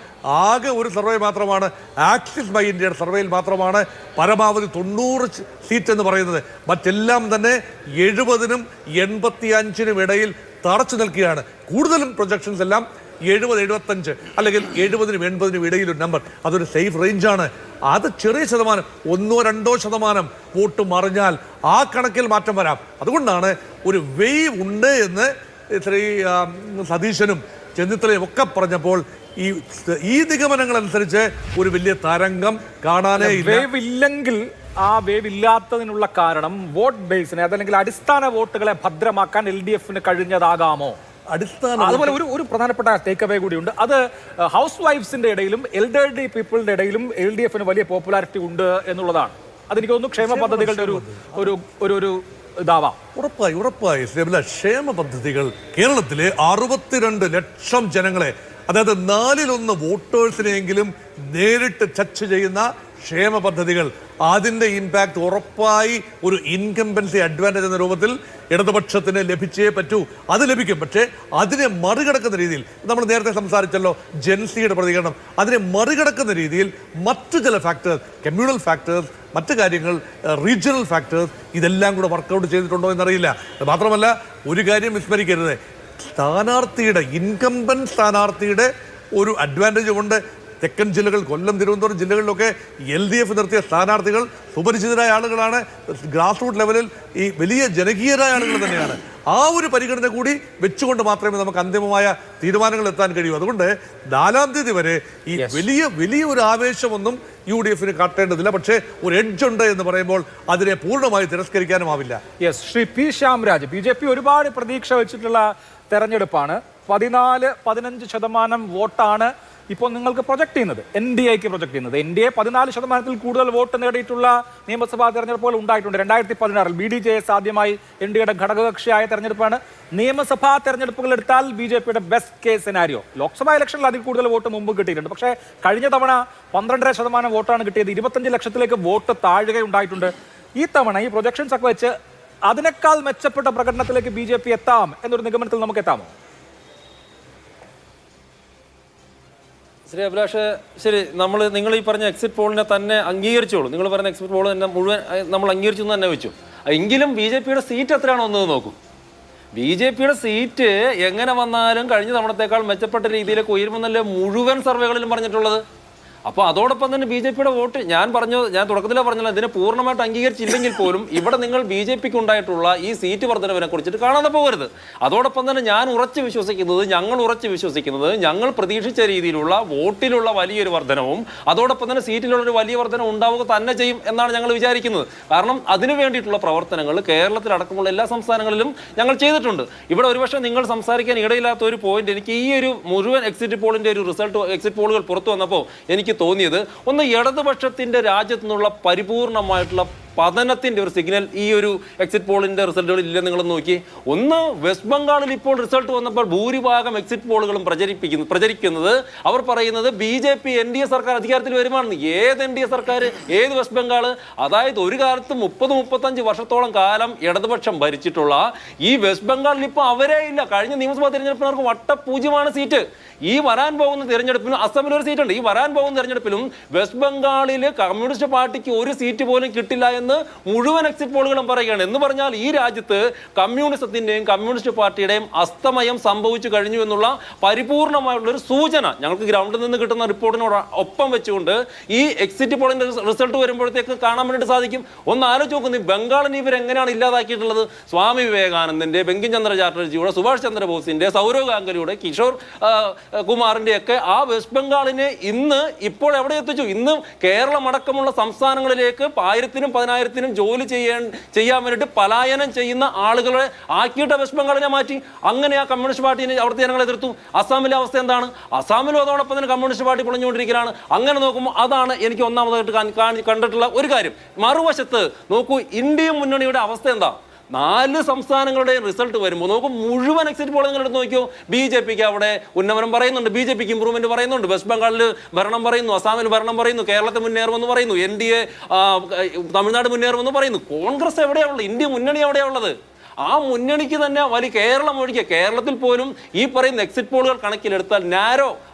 ആകെ ഒരു സർവേ മാത്രമാണ്, ആക്സിസ് മൈ ഇന്ത്യയുടെ സർവേയിൽ മാത്രമാണ് പരമാവധി 90 സീറ്റ് എന്ന് പറയുന്നത്. മറ്റെല്ലാം തന്നെ 70-നും 85-നും ഇടയിൽ തറച്ചു നിൽക്കുകയാണ്. കൂടുതലും പ്രൊജക്ഷൻസ് എല്ലാം 70-75 അല്ലെങ്കിൽ 70-നും 80-നും ഇടയിലൊരു നമ്പർ. അതൊരു സേഫ് റേഞ്ചാണ്. അത് ചെറിയ ശതമാനം 1-2% വോട്ട് മറിഞ്ഞാൽ ആ കണക്കിൽ മാറ്റം വരാം. അതുകൊണ്ടാണ് ഒരു വേവ് ഉണ്ട് എന്ന് ശ്രീ സതീശനും ചെന്നിത്തലയും ഒക്കെ പറഞ്ഞപ്പോൾ ഈ നിഗമനങ്ങൾ അനുസരിച്ച് ഒരു വലിയ തരംഗം കാണാനേ ഇല്ല. വേവ് ഇല്ലെങ്കിൽ ആ വേവ് ഇല്ലാത്തതിനുള്ള കാരണം വോട്ട് ബേസിനെ അതല്ലെങ്കിൽ അടിസ്ഥാന വോട്ടുകളെ ഭദ്രമാക്കാൻ LDFന് കഴിഞ്ഞതാകാമോ? അതുപോലെ ഒരു പ്രധാനപ്പെട്ട ടേക്ക് അവേ കൂടിയുണ്ട്. അത് ഹൗസ് വൈഫ്സിന്റെ ഇടയിലും എൽഡർലി പീപ്പിളിന്റെ ഇടയിലും LDFന് വലിയ പോപ്പുലാരിറ്റി ഉണ്ട് എന്നുള്ളതാണ്. അതെനിക്ക് തോന്നുന്നു ക്ഷേമ പദ്ധതികളുടെ ഒരു ഇതാവാം. ഉറപ്പായി ക്ഷേമ പദ്ധതികൾ കേരളത്തിലെ 62 ലക്ഷം ജനങ്ങളെ, അതായത് 4-1 വോട്ടേഴ്സിനെങ്കിലും നേരിട്ട് ടച്ച് ചെയ്യുന്ന ക്ഷേമ പദ്ധതികൾ, അതിൻ്റെ ഇമ്പാക്ട് ഉറപ്പായി ഒരു ഇൻകംബൻസി അഡ്വാൻറ്റേജ് എന്ന രൂപത്തിൽ ഇടതുപക്ഷത്തിന് ലഭിച്ചേ പറ്റൂ. അത് ലഭിക്കും. പക്ഷേ അതിനെ മറികടക്കുന്ന രീതിയിൽ നമ്മൾ നേരത്തെ സംസാരിച്ചല്ലോ, ജെൻസിയുടെ പ്രതികരണം, അതിനെ മറികടക്കുന്ന രീതിയിൽ മറ്റു ചില ഫാക്ടേഴ്സ്, കമ്മ്യൂണൽ ഫാക്ടേഴ്സ്, മറ്റു കാര്യങ്ങൾ, റീജിയണൽ ഫാക്ടേഴ്സ്, ഇതെല്ലാം കൂടെ വർക്കൗട്ട് ചെയ്തിട്ടുണ്ടോ എന്നറിയില്ല. മാത്രമല്ല ഒരു കാര്യം വിസ്മരിക്കരുത്, ഇൻകംബൻറ്റ് സ്ഥാനാർത്ഥിയുടെ ഒരു അഡ്വാൻറ്റേജ് കൊണ്ട് തെക്കൻ ജില്ലകൾ, കൊല്ലം, തിരുവനന്തപുരം ജില്ലകളിലൊക്കെ LDF നിർത്തിയ സ്ഥാനാർത്ഥികൾ സുപരിചിതരായ ആളുകളാണ്. ഗ്രാസ് റൂട്ട് ലെവലിൽ ഈ വലിയ ജനകീയരായ ആളുകൾ തന്നെയാണ്. ആ ഒരു പരിഗണന കൂടി വെച്ചുകൊണ്ട് മാത്രമേ നമുക്ക് അന്തിമമായ തീരുമാനങ്ങൾ എത്താൻ കഴിയൂ. അതുകൊണ്ട് 4-ാം തീയതി വരെ ഈ വലിയ ഒരു ആവേശമൊന്നും UDFന് കാട്ടേണ്ടതില്ല. പക്ഷേ ഒരു എഡ്ജ് ഉണ്ട് എന്ന് പറയുമ്പോൾ അതിനെ പൂർണ്ണമായി തിരസ്കരിക്കാനുമാവില്ല. ശ്രീ P. ശ്യാംരാജ്, BJP ഒരുപാട് പ്രതീക്ഷ വെച്ചിട്ടുള്ള തെരഞ്ഞെടുപ്പാണ്. 14-15% വോട്ടാണ് ഇപ്പോൾ നിങ്ങൾക്ക് പ്രൊജക്ട് ചെയ്യുന്നത്, NDAക്ക് പ്രൊജക്ട് ചെയ്യുന്നത്. NDA 14% കൂടുതൽ വോട്ട് നേടിയിട്ടുള്ള നിയമസഭാ തെരഞ്ഞെടുപ്പുകൾ ഉണ്ടായിട്ടുണ്ട്. 2016 BDJS ആദ്യമായി NDAയുടെ ഘടകകക്ഷിയായ തെരഞ്ഞെടുപ്പാണ്. നിയമസഭാ തെരഞ്ഞെടുപ്പുകൾ എടുത്താൽ BJPയുടെ ബെസ്റ്റ് കേസ് സിനാരിയോ, ലോക്സഭാ ഇലക്ഷനിൽ അതിൽ കൂടുതൽ വോട്ട് മുമ്പ് കിട്ടിയിട്ടുണ്ട്. പക്ഷേ കഴിഞ്ഞ തവണ 12.5% വോട്ടാണ് കിട്ടിയത്. 25 ലക്ഷത്തിലേക്ക് വോട്ട് താഴുകയുണ്ടായിട്ടുണ്ട്. ഈ തവണ ഈ പ്രൊജക്ഷൻസ് ഒക്കെ വെച്ച് അതിനേക്കാൾ മെച്ചപ്പെട്ട പ്രകടനത്തിലേക്ക് BJP എത്താം എന്നൊരു നിഗമനത്തിൽ നമുക്ക് എത്താമോ? ശ്രീ അഭിലാഷ്, ശരി, നിങ്ങൾ ഈ പറഞ്ഞ എക്സിറ്റ് പോളിനെ തന്നെ അംഗീകരിച്ചോളൂ. നിങ്ങൾ പറഞ്ഞ എക്സിറ്റ് പോൾ തന്നെ മുഴുവൻ നമ്മൾ അംഗീകരിച്ചു എന്ന് തന്നെ വെച്ചു. എങ്കിലും BJPയുടെ സീറ്റ് എത്രയാണോ ഒന്നത് നോക്കും. BJPയുടെ സീറ്റ് എങ്ങനെ വന്നാലും കഴിഞ്ഞ തവണത്തേക്കാൾ മെച്ചപ്പെട്ട രീതിയിലേക്ക് ഉയരുമെന്നല്ലേ മുഴുവൻ സർവേകളിലും പറഞ്ഞിട്ടുള്ളത്. അപ്പോൾ അതോടൊപ്പം തന്നെ BJPയുടെ വോട്ട്, ഞാൻ തുടക്കത്തിലേ പറഞ്ഞല്ലോ, ഇതിനെ പൂർണ്ണമായിട്ട് അംഗീകരിച്ചില്ലെങ്കിൽ പോലും ഇവിടെ നിങ്ങൾ BJPക്ക് ഉണ്ടായിട്ടുള്ള ഈ സീറ്റ് വർധനവിനെ കുറിച്ചിട്ട് കാണാതെ പോകരുത്. അതോടൊപ്പം തന്നെ ഞങ്ങൾ ഉറച്ചു വിശ്വസിക്കുന്നത് ഞങ്ങൾ പ്രതീക്ഷിച്ച രീതിയിലുള്ള വോട്ടിലുള്ള വലിയൊരു വർധനവും അതോടൊപ്പം തന്നെ സീറ്റിലുള്ളൊരു വലിയ വർധനവും ഉണ്ടാവുക തന്നെ ചെയ്യും എന്നാണ് ഞങ്ങൾ വിചാരിക്കുന്നത്. കാരണം അതിനു വേണ്ടിയിട്ടുള്ള പ്രവർത്തനങ്ങൾ കേരളത്തിലടക്കമുള്ള എല്ലാ സംസ്ഥാനങ്ങളിലും ഞങ്ങൾ ചെയ്തിട്ടുണ്ട്. ഇവിടെ ഒരുപക്ഷെ നിങ്ങൾ സംസാരിക്കാൻ ഇടയില്ലാത്ത ഒരു പോയിന്റ്, എനിക്ക് ഈ ഒരു മുഴുവൻ എക്സിറ്റ് പോളിന്റെ ഒരു എക്സിറ്റ് പോളുകൾ പുറത്തു വന്നപ്പോൾ എനിക്ക് തോന്നിയത്, ഒന്ന് ഇടതുപക്ഷത്തിന്റെ രാജ്യത്തു നിന്നുള്ള പരിപൂർണമായിട്ടുള്ള പതനത്തിന്റെ ഒരു സിഗ്നൽ ഈ ഒരു എക്സിറ്റ് പോളിന്റെ റിസൾട്ടുകൾ ഇല്ലെന്ന് നിങ്ങൾ നോക്കി. ഒന്ന്, വെസ്റ്റ് ബംഗാളിൽ ഇപ്പോൾ റിസൾട്ട് വന്നപ്പോൾ ഭൂരിഭാഗം എക്സിറ്റ് പോളുകളും പ്രചരിക്കുന്നത് അവർ പറയുന്നത് BJP NDA സർക്കാർ അധികാരത്തിൽ വരുമാണെന്ന്. ഏത് NDA സർക്കാർ? ഏത് വെസ്റ്റ് ബംഗാൾ? അതായത് ഒരു കാലത്ത് 30-35 വർഷത്തോളം കാലം ഇടതുപക്ഷം ഭരിച്ചിട്ടുള്ള ഈ വെസ്റ്റ് ബംഗാളിൽ ഇപ്പോൾ അവരേ ഇല്ല. കഴിഞ്ഞ നിയമസഭാ തെരഞ്ഞെടുപ്പിന് അവർക്ക് വട്ടപൂജ്യമാണ് സീറ്റ്. ഈ വരാൻ പോകുന്ന തെരഞ്ഞെടുപ്പിലും അസമിൽ ഒരു സീറ്റുണ്ട്. ഈ വരാൻ പോകുന്ന തെരഞ്ഞെടുപ്പിലും വെസ്റ്റ് ബംഗാളിൽ കമ്മ്യൂണിസ്റ്റ് പാർട്ടിക്ക് ഒരു സീറ്റ് പോലും കിട്ടില്ല എന്ന് മുഴുവൻ എക്സിറ്റ് പോളുകളും പറയുകയാണ്. എന്ന് പറഞ്ഞാൽ ഈ രാജ്യത്ത് കമ്മ്യൂണിസത്തിന്റെയും കമ്മ്യൂണിസ്റ്റ് പാർട്ടിയുടെയും അസ്തമയം സംഭവിച്ചു കഴിഞ്ഞു എന്നുള്ള പരിപൂർണമായുള്ള ഒരു സൂചന ഞങ്ങൾക്ക് ഗ്രൗണ്ടിൽ നിന്ന് കിട്ടുന്ന റിപ്പോർട്ടിനോട് ഒപ്പം വെച്ചുകൊണ്ട് ഈ എക്സിറ്റ് പോളിന്റെ റിസൾട്ട് വരുമ്പോഴത്തേക്ക് കാണാൻ വേണ്ടിയിട്ട് സാധിക്കും. ഒന്ന് ആലോചിച്ച് നോക്കുന്നത്, ബംഗാളിനെ ഇവരെങ്ങനെയാണ് ഇല്ലാതാക്കിയിട്ടുള്ളത്? സ്വാമി വിവേകാനന്ദന്റെ, ബങ്കിം ചന്ദ്ര ചാറ്റർജിയുടെ, സുഭാഷ് ചന്ദ്രബോസിന്റെ, സൗരവ് ഗാംഗുലിയുടെ, കിഷോർ കുമാറിന്റെ ഒക്കെ ആ വെസ്റ്റ് ബംഗാളിനെ ഇപ്പോൾ എവിടെ എത്തിച്ചു? ഇന്ന് കേരളം അടക്കമുള്ള സംസ്ഥാനങ്ങളിലേക്ക് 1000-നും 10,000 30,000-നും ജോലി ചെയ്യാൻ വേണ്ടിയിട്ട് പലായനം ചെയ്യുന്ന ആളുകളെ ആക്കിയിട്ട് വെസ്റ്റ് ബംഗാളിനെ മാറ്റി. അങ്ങനെ ആ കമ്മ്യൂണിസ്റ്റ് പാർട്ടിനെ അവിടുത്തെ ജനങ്ങളെ എതിർത്തു. അസാമിലെ അവസ്ഥ എന്താണ്? അസാമിലും അതോടൊപ്പം തന്നെ കമ്മ്യൂണിസ്റ്റ് പാർട്ടി പൊളിഞ്ഞുകൊണ്ടിരിക്കുകയാണ്. അങ്ങനെ നോക്കുമ്പോൾ അതാണ് എനിക്ക് ഒന്നാമതായിട്ട് കണ്ടിട്ടുള്ള ഒരു കാര്യം. മറുവശത്ത് നോക്കൂ, ഇന്ത്യയും മുന്നണിയുടെ അവസ്ഥ എന്താ? 4 സംസ്ഥാനങ്ങളുടെയും റിസൾട്ട് വരുമ്പോൾ നോക്കും, മുഴുവൻ എക്സിറ്റ് പോൾ നിങ്ങൾ എടുത്ത് നോക്കിയോ. BJPക്ക് അവിടെ ഉന്നമനം പറയുന്നുണ്ട്, BJPക്ക് ഇമ്പ്രൂവ്മെന്റ് പറയുന്നുണ്ട്, വെസ്റ്റ് ബംഗാളിൽ ഭരണം പറയുന്നു, അസാമിൽ ഭരണം പറയുന്നു, കേരളത്തിൽ മുന്നേറുമെന്ന് പറയുന്നു, NDA തമിഴ്നാട് മുന്നേറുമെന്ന് പറയുന്നു. കോൺഗ്രസ് എവിടെയാണുള്ളത്? ഇന്ത്യ മുന്നണി എവിടെയാണുള്ളത്? ആ മുന്നണിക്ക് തന്നെ വലിയ കേരളം ഒഴികെ കേരളത്തിൽ പോലും ഈ പറയുന്ന എക്സിറ്റ് പോളുകൾ കണക്കിലെടുത്താൽ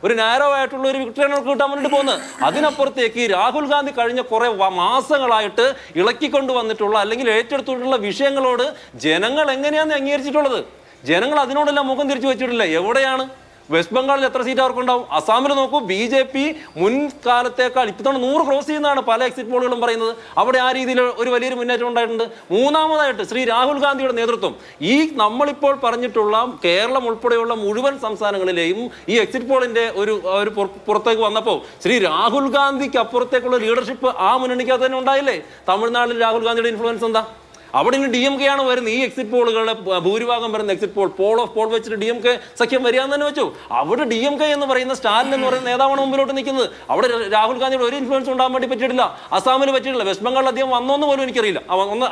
ഒരു നാരോ ആയിട്ടുള്ള ഒരു വിക്ടറിയാണ് കിട്ടാൻ വേണ്ടിയിട്ട് പോകുന്നത്. അതിനപ്പുറത്തേക്ക് രാഹുൽ ഗാന്ധി കഴിഞ്ഞ കുറെ മാസങ്ങളായിട്ട് ഇളക്കിക്കൊണ്ട് വന്നിട്ടുള്ള അല്ലെങ്കിൽ ഏറ്റെടുത്തിട്ടുള്ള വിഷയങ്ങളോട് ജനങ്ങൾ എങ്ങനെയാണ് അംഗീകരിച്ചിട്ടുള്ളത്? ജനങ്ങൾ അതിനോടെല്ലാം മുഖം തിരിച്ചു വെച്ചിട്ടില്ല. എവിടെയാണ്? വെസ്റ്റ് ബംഗാളിൽ എത്ര സീറ്റ് അവർക്കുണ്ടാവും? അസാമിൽ നോക്കൂ, BJP മുൻകാലത്തേക്കാൾ ഇത്തവണ 100 ക്രോസ് ചെയ്യുന്നതാണ് പല എക്സിറ്റ് പോളുകളും പറയുന്നത്. അവിടെ ആ രീതിയിൽ ഒരു വലിയൊരു മുന്നേറ്റം ഉണ്ടായിട്ടുണ്ട്. മൂന്നാമതായിട്ട് ശ്രീ രാഹുൽ ഗാന്ധിയുടെ നേതൃത്വം ഈ നമ്മളിപ്പോൾ പറഞ്ഞിട്ടുള്ള കേരളം ഉൾപ്പെടെയുള്ള മുഴുവൻ സംസ്ഥാനങ്ങളിലെയും ഈ എക്സിറ്റ് പോളിന്റെ ഒരു പുറത്തേക്ക് വന്നപ്പോൾ ശ്രീ രാഹുൽ ഗാന്ധിക്ക് അപ്പുറത്തേക്കുള്ള ലീഡർഷിപ്പ് ആ മുന്നണിക്കകത്ത് തന്നെ ഉണ്ടായില്ലേ? തമിഴ്നാട്ടിൽ രാഹുൽ ഗാന്ധിയുടെ ഇൻഫ്ലുവൻസ് എന്താ? അവിടെ നിന്ന് DMK ആണ് വരുന്നത്. ഈ എക്സിറ്റ് പോളുകളുടെ ഭൂരിഭാഗം വരുന്ന എക്സിറ്റ് പോൾ ഓഫ് പോൾ വെച്ചിട്ട് DMK സഖ്യം വരികയെന്ന് തന്നെ വെച്ചു. അവിടെ DMK എന്ന് പറയുന്ന സ്റ്റാലിൻ എന്ന് പറയുന്ന നേതാവാണ് മുമ്പിലോട്ട് നിൽക്കുന്നത്. അവിടെ രാഹുൽ ഗാന്ധിയുടെ ഒരു ഇൻഫ്ലുവൻസ് ഉണ്ടാകാൻ വേണ്ടി പറ്റിയിട്ടില്ല. അസാമിൽ പറ്റിയിട്ടില്ല. വെസ്റ്റ് ബംഗാളിൽ അദ്ദേഹം വന്നോന്ന് പോലും എനിക്കറിയില്ല.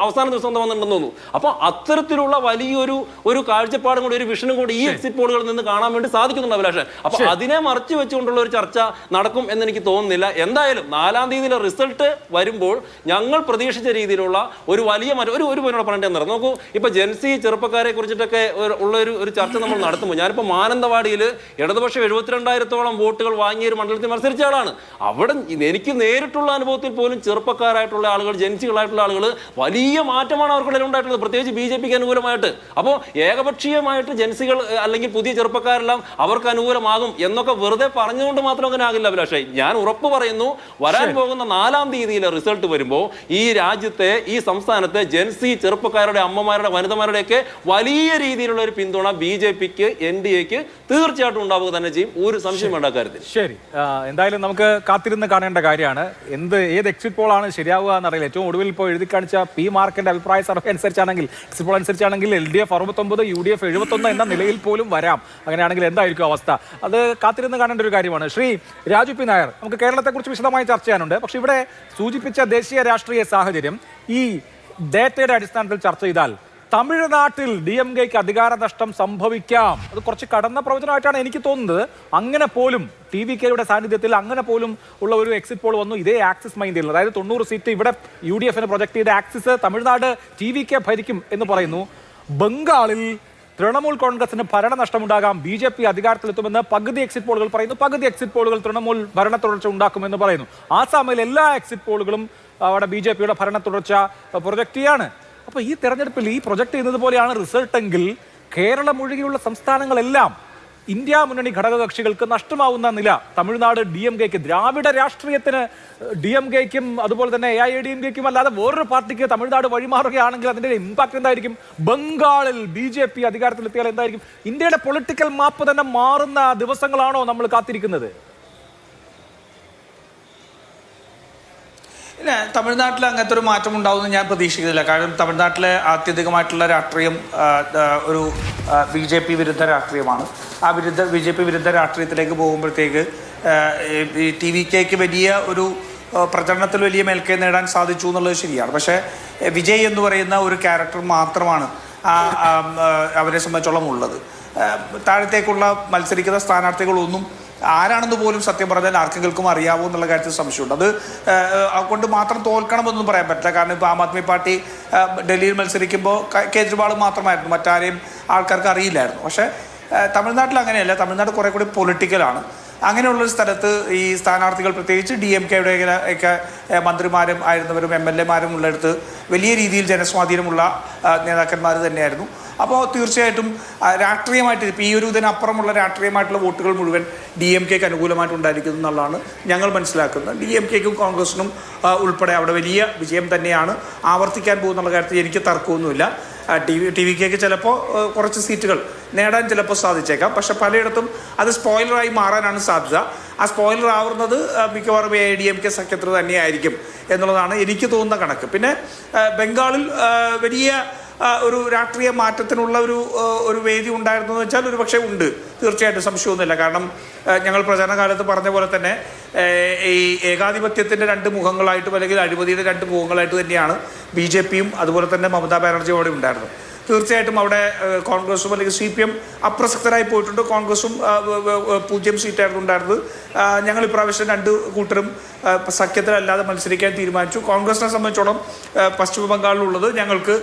അവസാന ദിവസം വന്നിട്ടുണ്ടെന്ന് തോന്നുന്നു. അപ്പോൾ അത്തരത്തിലുള്ള വലിയൊരു കാഴ്ചപ്പാടും കൂടി ഒരു വിഷനും കൂടി ഈ എക്സിറ്റ് പോളുകളിൽ നിന്ന് കാണാൻ വേണ്ടി സാധിക്കുന്നുണ്ട് അഭിലാഷ്. അപ്പോൾ അതിനെ മറച്ചു വെച്ചുകൊണ്ടുള്ള ഒരു ചർച്ച നടക്കും എന്ന് എനിക്ക് തോന്നുന്നില്ല. എന്തായാലും 4-ാം തീയതിയിലെ റിസൾട്ട് വരുമ്പോൾ ഞങ്ങൾ പ്രതീക്ഷിച്ച രീതിയിലുള്ള ഒരു വലിയ ഒരു പേരോട് പറഞ്ഞിട്ട് നോക്കൂ, ഇപ്പൊ ജെൻസി ചെറുപ്പക്കാരെ കുറിച്ചിട്ടൊക്കെ ഉള്ള ഒരു ചർച്ച നമ്മൾ നടത്തുമ്പോൾ ഞാനിപ്പോൾ മാനന്തവാടിയിൽ ഇടതുപക്ഷം 72,000-ഓളം വോട്ടുകൾ വാങ്ങിയ ഒരു മണ്ഡലത്തിൽ മത്സരിച്ച ആളാണ്. അവിടെ എനിക്ക് നേരിട്ടുള്ള അനുഭവത്തിൽ പോലും ചെറുപ്പക്കാരായിട്ടുള്ള ആളുകൾ, ജെൻസികളായിട്ടുള്ള ആളുകൾ വലിയ മാറ്റമാണ് അവർക്കിടയിൽ ഉണ്ടായിട്ടുള്ളത്, പ്രത്യേകിച്ച് BJPക്ക് അനുകൂലമായിട്ട്. അപ്പോൾ ഏകപക്ഷീയമായിട്ട് ജെൻസികൾ അല്ലെങ്കിൽ പുതിയ ചെറുപ്പക്കാരെല്ലാം അവർക്ക് അനുകൂലമാകും എന്നൊക്കെ വെറുതെ പറഞ്ഞുകൊണ്ട് മാത്രം അങ്ങനെ ആകില്ല അഭിലാഷേ. ഞാൻ ഉറപ്പ് പറയുന്നു, വരാൻ പോകുന്ന 4-ാം തീയതിയിലെ റിസൾട്ട് വരുമ്പോൾ ഈ രാജ്യത്തെ ഈ സംസ്ഥാനത്തെ ജെൻസി ചെറുപ്പക്കാരുടെ, അമ്മമാരുടെ, വനിതമാരുടെയൊക്കെ വലിയ രീതിയിലുള്ള ഒരു പിന്തുണ BJPക്ക് NDAക്ക് തീർച്ചയായിട്ടും ഉണ്ടാവുക തന്നെ ചെയ്യും. ഒരു സംശയം വേണ്ട കാര്യത്തിൽ. ശരി, എന്തായാലും നമുക്ക് കാത്തിരുന്ന് കാണേണ്ട കാര്യമാണ്. ഏത് എക്സിറ്റ് പോൾ ആണ് ശരിയാവുക എന്നറിയില്ല. ഏറ്റവും ഒടുവിൽ ഇപ്പോൾ എഴുതി കാണിച്ച P-മാർക്കിന്റെ അഭിപ്രായ സർവേ അനുസരിച്ചാണെങ്കിൽ, എക്സിറ്റ് പോൾ അനുസരിച്ചാണെങ്കിൽ LDF 69, UDF 71 എന്ന നിലയിൽ പോലും വരാം. അങ്ങനെയാണെങ്കിൽ എന്തായിരിക്കും അവസ്ഥ? അത് കാത്തിരുന്ന് കാണേണ്ട ഒരു കാര്യമാണ്. ശ്രീ രാജു P. നായർ, നമുക്ക് കേരളത്തെക്കുറിച്ച് വിശദമായി ചർച്ച ചെയ്യാനുണ്ട്. പക്ഷെ ഇവിടെ സൂചിപ്പിച്ച ദേശീയ രാഷ്ട്രീയ സാഹചര്യം ഈ ഡേറ്റയുടെ അടിസ്ഥാനത്തിൽ ചർച്ച ചെയ്താൽ തമിഴ്നാട്ടിൽ DMKക്ക് അധികാര നഷ്ടം സംഭവിക്കാം. അത് കുറച്ച് കടന്ന പ്രവചനമായിട്ടാണ് എനിക്ക് തോന്നുന്നത്. അങ്ങനെ പോലും TVKയുടെ സാന്നിധ്യത്തിൽ അങ്ങനെ പോലും ഉള്ള ഒരു എക്സിറ്റ് പോൾ വന്നു. ഇതേ ആക്സിസ് മൈൻഡിൽ, അതായത് 90 സീറ്റ് ഇവിടെ UDFന് പ്രൊജക്ട് ചെയ്ത ആക്സിസ് തമിഴ്നാട് TVK ഭരിക്കും എന്ന് പറയുന്നു. ബംഗാളിൽ തൃണമൂൽ കോൺഗ്രസിന് ഭരണനഷ്ടമുണ്ടാകാം, BJP അധികാരത്തിലെത്തുമെന്ന് പകുതി എക്സിറ്റ് പോളുകൾ പറയുന്നു. പകുതി എക്സിറ്റ് പോളുകൾ തൃണമൂൽ ഭരണ തുടർച്ച ഉണ്ടാക്കുമെന്ന് പറയുന്നു. ആസാമിൽ എല്ലാ എക്സിറ്റ് പോളുകളും അവിടെ BJPയുടെ ഭരണ തുടർച്ച പ്രൊജക്ട് ചെയ്യാണ്. അപ്പോൾ ഈ തെരഞ്ഞെടുപ്പിൽ ഈ പ്രൊജക്ട് ചെയ്യുന്നത് പോലെയാണ് റിസൾട്ട് എങ്കിൽ കേരളം ഒഴികെയുള്ള സംസ്ഥാനങ്ങളെല്ലാം ഇന്ത്യ മുന്നണി ഘടകകക്ഷികൾക്ക് നഷ്ടമാവുന്ന നില. തമിഴ്നാട് DMKക്ക്, ദ്രാവിഡ രാഷ്ട്രീയത്തിന് DMKക്കും അതുപോലെ തന്നെ AIADMKക്കും അല്ലാതെ വേറൊരു പാർട്ടിക്ക് തമിഴ്നാട് വഴിമാറുകയാണെങ്കിൽ അതിന്റെ ഇമ്പാക്ട് എന്തായിരിക്കും? ബംഗാളിൽ BJP അധികാരത്തിലെത്തിയാൽ എന്തായിരിക്കും? ഇന്ത്യയുടെ പൊളിറ്റിക്കൽ മാപ്പ് തന്നെ മാറുന്ന ദിവസങ്ങളാണോ നമ്മൾ കാത്തിരിക്കുന്നത്? ഇല്ല, തമിഴ്നാട്ടിൽ അങ്ങനത്തെ ഒരു മാറ്റം ഉണ്ടാവുമെന്ന് ഞാൻ പ്രതീക്ഷിക്കുന്നില്ല. കാരണം തമിഴ്നാട്ടിലെ ആത്യന്തികമായിട്ടുള്ള രാഷ്ട്രീയം ഒരു BJP വിരുദ്ധ രാഷ്ട്രീയമാണ്. ആ BJP വിരുദ്ധ രാഷ്ട്രീയത്തിലേക്ക് പോകുമ്പോഴത്തേക്ക് ഈ TVKക്ക് വലിയ ഒരു പ്രചരണത്തിൽ വലിയ മേൽക്കൈ നേടാൻ സാധിച്ചു എന്നുള്ളത് ശരിയാണ്. പക്ഷേ വിജയ് എന്ന് പറയുന്ന ഒരു ക്യാരക്ടർ മാത്രമാണ് അവരെ സംബന്ധിച്ചോളം ഉള്ളത്. താഴത്തേക്കുള്ള മത്സരിക്കുന്ന സ്ഥാനാർത്ഥികളൊന്നും ആരാണെന്ന് പോലും സത്യം പറഞ്ഞാൽ ആർക്കെങ്കിലും അറിയാവോ എന്നുള്ള കാര്യത്തിൽ സംശയമുണ്ട്. അത് അതുകൊണ്ട് മാത്രം തോൽക്കണമെന്നൊന്നും പറയാൻ പറ്റില്ല. കാരണം ഇപ്പോൾ ആം ആദ്മി പാർട്ടി ഡൽഹിയിൽ മത്സരിക്കുമ്പോൾ കേജ്രിവാൾ മാത്രമായിരുന്നു, മറ്റാരെയും ആൾക്കാർക്ക് അറിയില്ലായിരുന്നു. പക്ഷേ തമിഴ്നാട്ടിൽ അങ്ങനെയല്ല. തമിഴ്നാട് കുറേ കൂടി പൊളിറ്റിക്കലാണ്. അങ്ങനെയുള്ളൊരു സ്ഥലത്ത് ഈ സ്ഥാനാർത്ഥികൾ, പ്രത്യേകിച്ച് DMKയുടെ ഒക്കെ മന്ത്രിമാരും ആയിരുന്നവരും MLAമാരും ഉള്ളിടത്ത് വലിയ രീതിയിൽ ജനസ്വാധീനമുള്ള നേതാക്കന്മാർ തന്നെയായിരുന്നു. അപ്പോൾ തീർച്ചയായിട്ടും രാഷ്ട്രീയമായിട്ട് ഇപ്പോൾ ഈ ഒരു ഇതിനപ്പുറമുള്ള രാഷ്ട്രീയമായിട്ടുള്ള വോട്ടുകൾ മുഴുവൻ DMKക്ക് അനുകൂലമായിട്ട് ഉണ്ടായിരിക്കുന്നു എന്നുള്ളതാണ് ഞങ്ങൾ മനസ്സിലാക്കുന്നത്. DMKക്കും കോൺഗ്രസിനും ഉൾപ്പെടെ അവിടെ വലിയ വിജയം തന്നെയാണ് ആവർത്തിക്കാൻ പോകുന്നുള്ള കാര്യത്തിൽ എനിക്ക് തർക്കമൊന്നുമില്ല. ടി വിക്ക് ചിലപ്പോൾ കുറച്ച് സീറ്റുകൾ നേടാൻ ചിലപ്പോൾ സാധിച്ചേക്കാം. പക്ഷെ പലയിടത്തും അത് സ്പോയിലറായി മാറാനാണ് സാധ്യത. ആ സ്പോയിലർ ആവുന്നത് മിക്കവാറും AIDMK സഖ്യത്തിൽ തന്നെയായിരിക്കും എന്നുള്ളതാണ് എനിക്ക് തോന്നുന്ന കണക്ക്. പിന്നെ ബംഗാളിൽ വലിയ ഒരു രാഷ്ട്രീയ മാറ്റത്തിനുള്ള ഒരു വേദി ഉണ്ടായിരുന്നു എന്ന് വെച്ചാൽ ഒരു പക്ഷേ ഉണ്ട്, തീർച്ചയായിട്ടും സംശയമൊന്നുമില്ല. കാരണം ഞങ്ങൾ പ്രചരണ കാലത്ത് പറഞ്ഞ പോലെ തന്നെ ഈ ഏകാധിപത്യത്തിൻ്റെ രണ്ട് മുഖങ്ങളായിട്ടും അല്ലെങ്കിൽ അഴിമതിയുടെ രണ്ട് മുഖങ്ങളായിട്ട് തന്നെയാണ് BJPയും അതുപോലെ തന്നെ മമതാ ബാനർജിയും അവിടെ ഉണ്ടായിരുന്നത്. തീർച്ചയായിട്ടും അവിടെ കോൺഗ്രസും അല്ലെങ്കിൽ CPM അപ്രസക്തരായി പോയിട്ടുണ്ട്. കോൺഗ്രസും 0 സീറ്റായിരുന്നു ഉണ്ടായിരുന്നത്. ഞങ്ങൾ ഇപ്രാവശ്യം രണ്ട് കൂട്ടരും സഖ്യത്തിലല്ലാതെ മത്സരിക്കാൻ തീരുമാനിച്ചു. കോൺഗ്രസിനെ സംബന്ധിച്ചോളം പശ്ചിമ ബംഗാളിലുള്ളത് ഞങ്ങൾക്ക്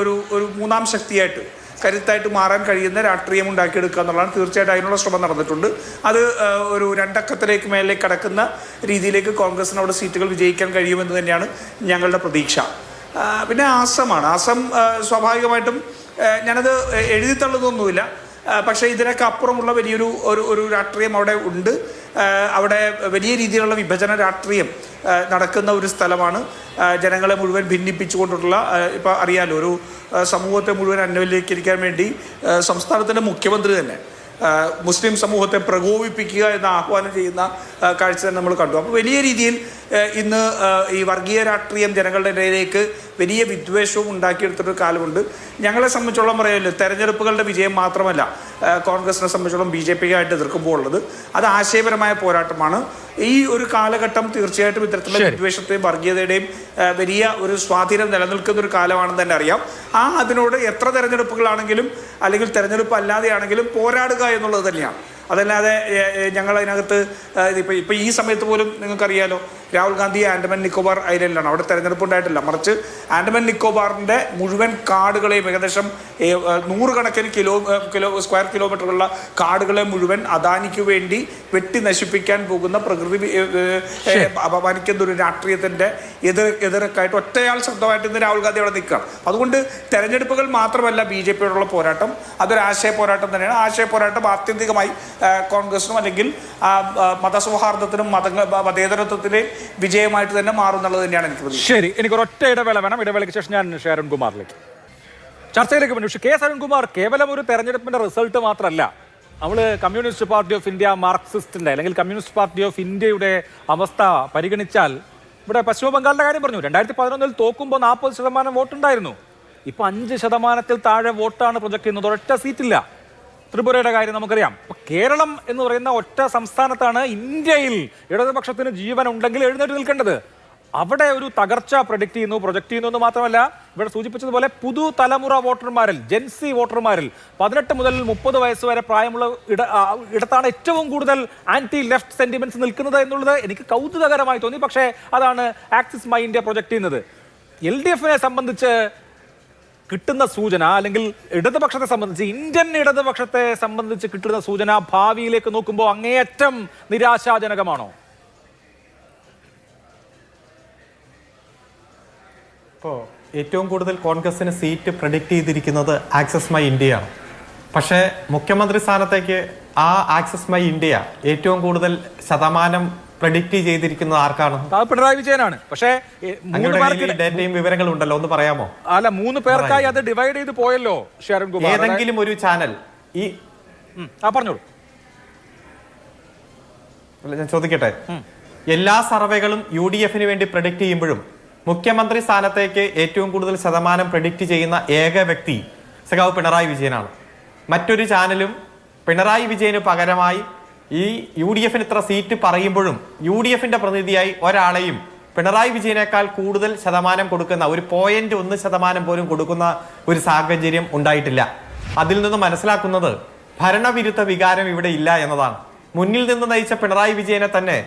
ഒരു മൂന്നാം ശക്തിയായിട്ട് കരുത്തായിട്ട് മാറാൻ കഴിയുന്ന രാഷ്ട്രീയം ഉണ്ടാക്കിയെടുക്കുക എന്നുള്ളതാണ്. തീർച്ചയായിട്ടും അതിനുള്ള ശ്രമം നടന്നിട്ടുണ്ട്. അത് ഒരു 2 അക്കത്തിലേക്ക് മേലേക്ക് കടക്കുന്ന രീതിയിലേക്ക് കോൺഗ്രസിന് അവിടെ സീറ്റുകൾ വിജയിക്കാൻ കഴിയുമെന്ന് തന്നെയാണ് ഞങ്ങളുടെ പ്രതീക്ഷ. പിന്നെ ആസമാണ്. ആസം സ്വാഭാവികമായിട്ടും ഞാനത് എഴുതി തള്ളുന്നൊന്നുമില്ല. പക്ഷേ ഇതിനൊക്കെ അപ്പുറമുള്ള വലിയൊരു രാഷ്ട്രീയം അവിടെ ഉണ്ട്. അവിടെ വലിയ രീതിയിലുള്ള വിഭജന രാഷ്ട്രീയം നടക്കുന്ന ഒരു സ്ഥലമാണ്. ജനങ്ങളെ മുഴുവൻ ഭിന്നിപ്പിച്ചുകൊണ്ടുള്ള, ഇപ്പോൾ അറിയാലോ, ഒരു സമൂഹത്തെ മുഴുവൻ അന്വൽക്കരിക്കാൻ വേണ്ടി സംസ്ഥാനത്തിൻ്റെ മുഖ്യമന്ത്രി തന്നെ മുസ്ലിം സമൂഹത്തെ പ്രകോപിപ്പിക്കുക എന്ന ആഹ്വാനം ചെയ്യുന്ന കാഴ്ച തന്നെ നമ്മൾ കണ്ടു. അപ്പോൾ വലിയ രീതിയിൽ ഇന്ന് ഈ വർഗീയ രാഷ്ട്രീയം ജനങ്ങളുടെ ഇടയിലേക്ക് വലിയ വിദ്വേഷവും ഉണ്ടാക്കിയെടുത്തൊരു കാലമുണ്ട്. ഞങ്ങളെ സംബന്ധിച്ചോളം പറയാമല്ലോ, തെരഞ്ഞെടുപ്പുകളുടെ വിജയം മാത്രമല്ല കോൺഗ്രസിനെ സംബന്ധിച്ചോളം BJPക്കായിട്ട് എതിർക്കുമ്പോൾ ഉള്ളത് അത് ആശയപരമായ പോരാട്ടമാണ്. ഈ ഒരു കാലഘട്ടം തീർച്ചയായിട്ടും ഇത്തരത്തിലുള്ള വിദ്വേഷത്തെയും വർഗീയതയുടെയും വലിയ ഒരു സ്വാധീനം നിലനിൽക്കുന്ന ഒരു കാലമാണെന്ന് തന്നെ അറിയാം. അതിനോട് എത്ര തെരഞ്ഞെടുപ്പുകളാണെങ്കിലും അല്ലെങ്കിൽ തെരഞ്ഞെടുപ്പ് അല്ലാതെയാണെങ്കിലും പോരാടുക എന്നുള്ളത് തന്നെയാണ്. അതല്ലാതെ ഞങ്ങളതിനകത്ത് ഇപ്പോൾ ഈ സമയത്ത് പോലും നിങ്ങൾക്കറിയാലോ, രാഹുൽ ഗാന്ധി ആൻഡമാൻ നിക്കോബാർ ഐലൻഡിലാണ്. അവിടെ തെരഞ്ഞെടുപ്പ് ഉണ്ടായിട്ടില്ല. മറിച്ച് ആൻഡമാൻ നിക്കോബാറിൻ്റെ മുഴുവൻ കാടുകളെയും ഏകദേശം 100 കണക്കിന് സ്ക്വയർ കിലോമീറ്ററുള്ള കാടുകളെ മുഴുവൻ അദാനിക്ക് വേണ്ടി വെട്ടി നശിപ്പിക്കാൻ പോകുന്ന പ്രകൃതി അപമാനിക്കുന്ന ഒരു രാഷ്ട്രീയത്തിൻ്റെ എതിരൊക്കെയായിട്ട് ഒറ്റയാൾ ശബ്ദമായിട്ട് ഇന്ന് രാഹുൽ ഗാന്ധി അവിടെ നിൽക്കുകയാണ്. അതുകൊണ്ട് തെരഞ്ഞെടുപ്പുകൾ മാത്രമല്ല BJPയോടുള്ള പോരാട്ടം, അതൊരു ആശയ പോരാട്ടം തന്നെയാണ്. ആശയ പോരാട്ടം ആത്യന്തികമായി കോൺഗ്രസിനും അല്ലെങ്കിൽ മതസൗഹാർദ്ദത്തിനും മതേതരത്വത്തിലെ വിജയമായിട്ട് തന്നെ മാറുന്നുള്ളത് തന്നെയാണ് എനിക്ക് തോന്നുന്നത്. ശരി, എനിക്കൊരൊറ്റ ഇടവേള വേണം. ഇടവേളയ്ക്ക് ശേഷം ഞാൻ അരുൺകുമാറിലേക്ക് ചർച്ചയിലേക്ക് വന്നു. പക്ഷേ അരുൺകുമാർ, കേവലം ഒരു തെരഞ്ഞെടുപ്പിന്റെ റിസൾട്ട് മാത്രമല്ല, നമ്മൾ കമ്മ്യൂണിസ്റ്റ് പാർട്ടി ഓഫ് ഇന്ത്യ മാർക്സിസ്റ്റിന്റെ അല്ലെങ്കിൽ കമ്മ്യൂണിസ്റ്റ് പാർട്ടി ഓഫ് ഇന്ത്യയുടെ അവസ്ഥ പരിഗണിച്ചാൽ ഇവിടെ പശ്ചിമ ബംഗാളിന്റെ കാര്യം പറഞ്ഞു. 2011 തോക്കുമ്പോൾ 40% വോട്ടുണ്ടായിരുന്നു. ഇപ്പൊ 5% താഴെ വോട്ടാണ് പ്രൊജക്ട് ചെയ്യുന്നത്. ഒരൊറ്റ സീറ്റില്ല. ത്രിപുരയുടെ കാര്യം നമുക്കറിയാം. അപ്പോൾ കേരളം എന്ന് പറയുന്ന ഒറ്റ സംസ്ഥാനത്താണ് ഇന്ത്യയിൽ ഇടതുപക്ഷത്തിന് ജീവൻ ഉണ്ടെങ്കിൽ എഴുന്നേറ്റ് നിൽക്കേണ്ടത്. അവിടെ ഒരു തകർച്ച പ്രൊജക്ട് ചെയ്യുന്നു എന്ന് മാത്രമല്ല, ഇവിടെ സൂചിപ്പിച്ചതുപോലെ പുതുതലമുറ വോട്ടർമാരിൽ, ജെൻസി വോട്ടർമാരിൽ 18 മുതൽ 30 വയസ്സ് വരെ പ്രായമുള്ള ഇടത്താണ് ഏറ്റവും കൂടുതൽ ആന്റി ലെഫ്റ്റ് സെന്റിമെന്റ്സ് നിൽക്കുന്നത് എന്നുള്ളത് എനിക്ക് കൗതുകകരമായി തോന്നി. പക്ഷേ അതാണ് ആക്സിസ് മൈ ഇന്ത്യ പ്രൊജക്ട് ചെയ്യുന്നത്. LDFനെ സംബന്ധിച്ച് കിട്ടുന്ന സൂചന, അല്ലെങ്കിൽ ഇടതുപക്ഷത്തെ സംബന്ധിച്ച്, ഇന്ത്യൻ ഇടതുപക്ഷത്തെ സംബന്ധിച്ച് കിട്ടുന്ന സൂചന ഭാവിയിലേക്ക് നോക്കുമ്പോൾ അങ്ങേയറ്റം നിരാശാജനകമാണോ? ഇപ്പോൾ ഏറ്റവും കൂടുതൽ കോൺഗ്രസിന് സീറ്റ് പ്രഡിക്റ്റ് ചെയ്തിരിക്കുന്നത് ആക്സിസ് മൈ ഇന്ത്യയാണ്. പക്ഷേ മുഖ്യമന്ത്രി സ്ഥാനത്തേക്ക് ആ ആക്സിസ് മൈ ഇന്ത്യ ഏറ്റവും കൂടുതൽ ശതമാനം പ്രഡിക്റ്റ് ചെയ്തിരിക്കുന്നത് ആർക്കാണ്? പിണറായി വിജയനാണ്. പക്ഷേ ഡേറ്റയും വിവരങ്ങളും ഉണ്ടല്ലോ, ഒന്ന് പറയാമോ? അല്ല, 3 പേർക്കായി അത് ഡിവൈഡ് ചെയ്ത് പോയല്ലോ. ഏതെങ്കിലും ഒരു ചാനൽ പറഞ്ഞോളൂ. ഞാൻ ചോദിക്കട്ടെ, എല്ലാ സർവേകളും UDFന് വേണ്ടി പ്രഡിക്റ്റ് ചെയ്യുമ്പോഴും മുഖ്യമന്ത്രി സ്ഥാനത്തേക്ക് ഏറ്റവും കൂടുതൽ ശതമാനം പ്രഡിക്റ്റ് ചെയ്യുന്ന ഏക വ്യക്തി സഖാവ് പിണറായി വിജയനാണ്. മറ്റൊരു ചാനലും പിണറായി വിജയന് പകരമായി ഈ UDFന് ഇത്ര സീറ്റ് പറയുമ്പോഴും UDFന്റെ പ്രതിനിധിയായി ഒരാളെയും പിണറായി വിജയനേക്കാൾ കൂടുതൽ ശതമാനം കൊടുക്കുന്ന, ഒരു 0.1% പോലും കൊടുക്കുന്ന ഒരു സാഹചര്യം ഉണ്ടായിട്ടില്ല. അതിൽ നിന്ന് മനസ്സിലാക്കുന്നത് ഭരണവിരുദ്ധ വികാരം ഇവിടെ ഇല്ല എന്നതാണ്. മുന്നിൽ നിന്ന് നയിച്ച പിണറായി വിജയനെ തന്നെ